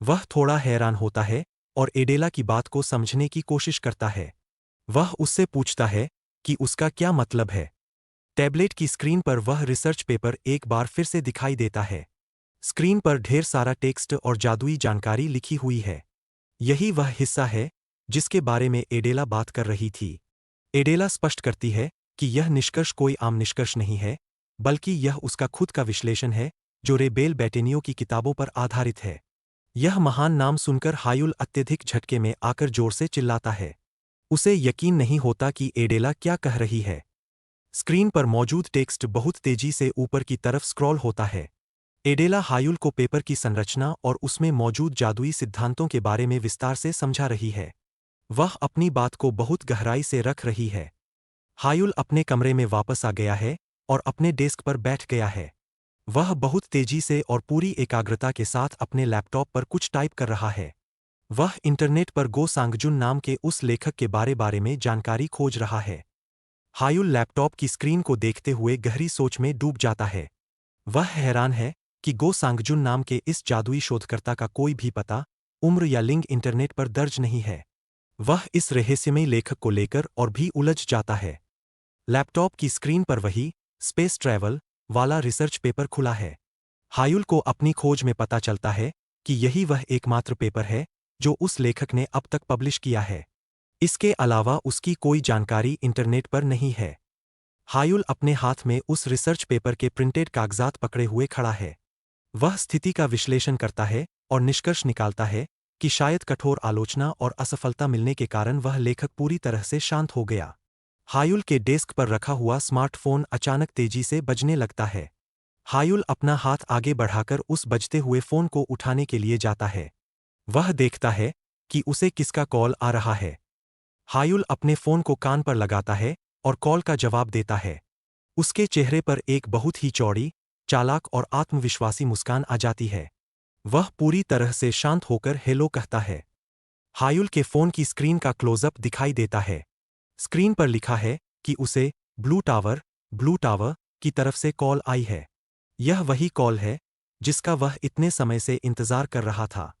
वह थोड़ा हैरान होता है और एडेला की बात को समझने की कोशिश करता है। वह उससे पूछता है कि उसका क्या मतलब है। टैबलेट की स्क्रीन पर वह रिसर्च पेपर एक बार फिर से दिखाई देता है। स्क्रीन पर ढेर सारा टेक्स्ट और जादुई जानकारी लिखी हुई है। यही वह हिस्सा है जिसके बारे में एडेला बात कर रही थी। एडेला स्पष्ट करती है कि यह निष्कर्ष कोई आम निष्कर्ष नहीं है, बल्कि यह उसका खुद का विश्लेषण है जो रेबेल बेटेनियो की किताबों पर आधारित है। यह महान नाम सुनकर हायुल अत्यधिक झटके में आकर जोर से चिल्लाता है। उसे यकीन नहीं होता कि एडेला क्या कह रही है। स्क्रीन पर मौजूद टेक्स्ट बहुत तेजी से ऊपर की तरफ स्क्रॉल होता है। एडेला हायुल को पेपर की संरचना और उसमें मौजूद जादुई सिद्धांतों के बारे में विस्तार से समझा रही है। वह अपनी बात को बहुत गहराई से रख रही है। हायुल अपने कमरे में वापस आ गया है और अपने डेस्क पर बैठ गया है। वह बहुत तेजी से और पूरी एकाग्रता के साथ अपने लैपटॉप पर कुछ टाइप कर रहा है। वह इंटरनेट पर गो सांगजुन नाम के उस लेखक के बारे में जानकारी खोज रहा है। हायुल लैपटॉप की स्क्रीन को देखते हुए गहरी सोच में डूब जाता है। वह हैरान है कि गो सांगजुन नाम के इस जादुई शोधकर्ता का कोई भी पता, उम्र या लिंग इंटरनेट पर दर्ज नहीं है। वह इस रहस्यमयी लेखक को लेकर और भी उलझ जाता है। लैपटॉप की स्क्रीन पर वही स्पेस ट्रैवल वाला रिसर्च पेपर खुला है। हायुल को अपनी खोज में पता चलता है कि यही वह एकमात्र पेपर है जो उस लेखक ने अब तक पब्लिश किया है। इसके अलावा उसकी कोई जानकारी इंटरनेट पर नहीं है। हायुल अपने हाथ में उस रिसर्च पेपर के प्रिंटेड कागजात पकड़े हुए खड़ा है। वह स्थिति का विश्लेषण करता है और निष्कर्ष निकालता है कि शायद कठोर आलोचना और असफलता मिलने के कारण वह लेखक पूरी तरह से शांत हो गया। हायुल के डेस्क पर रखा हुआ स्मार्टफोन अचानक तेजी से बजने लगता है। हायुल अपना हाथ आगे बढ़ाकर उस बजते हुए फोन को उठाने के लिए जाता है। वह देखता है कि उसे किसका कॉल आ रहा है। हायुल अपने फोन को कान पर लगाता है और कॉल का जवाब देता है। उसके चेहरे पर एक बहुत ही चौड़ी, चालाक और आत्मविश्वासी मुस्कान आ जाती है। वह पूरी तरह से शांत होकर हेलो कहता है। हायुल के फोन की स्क्रीन का क्लोजअप दिखाई देता है। स्क्रीन पर लिखा है कि उसे ब्लू टावर की तरफ से कॉल आई है। यह वही कॉल है जिसका वह इतने समय से इंतजार कर रहा था।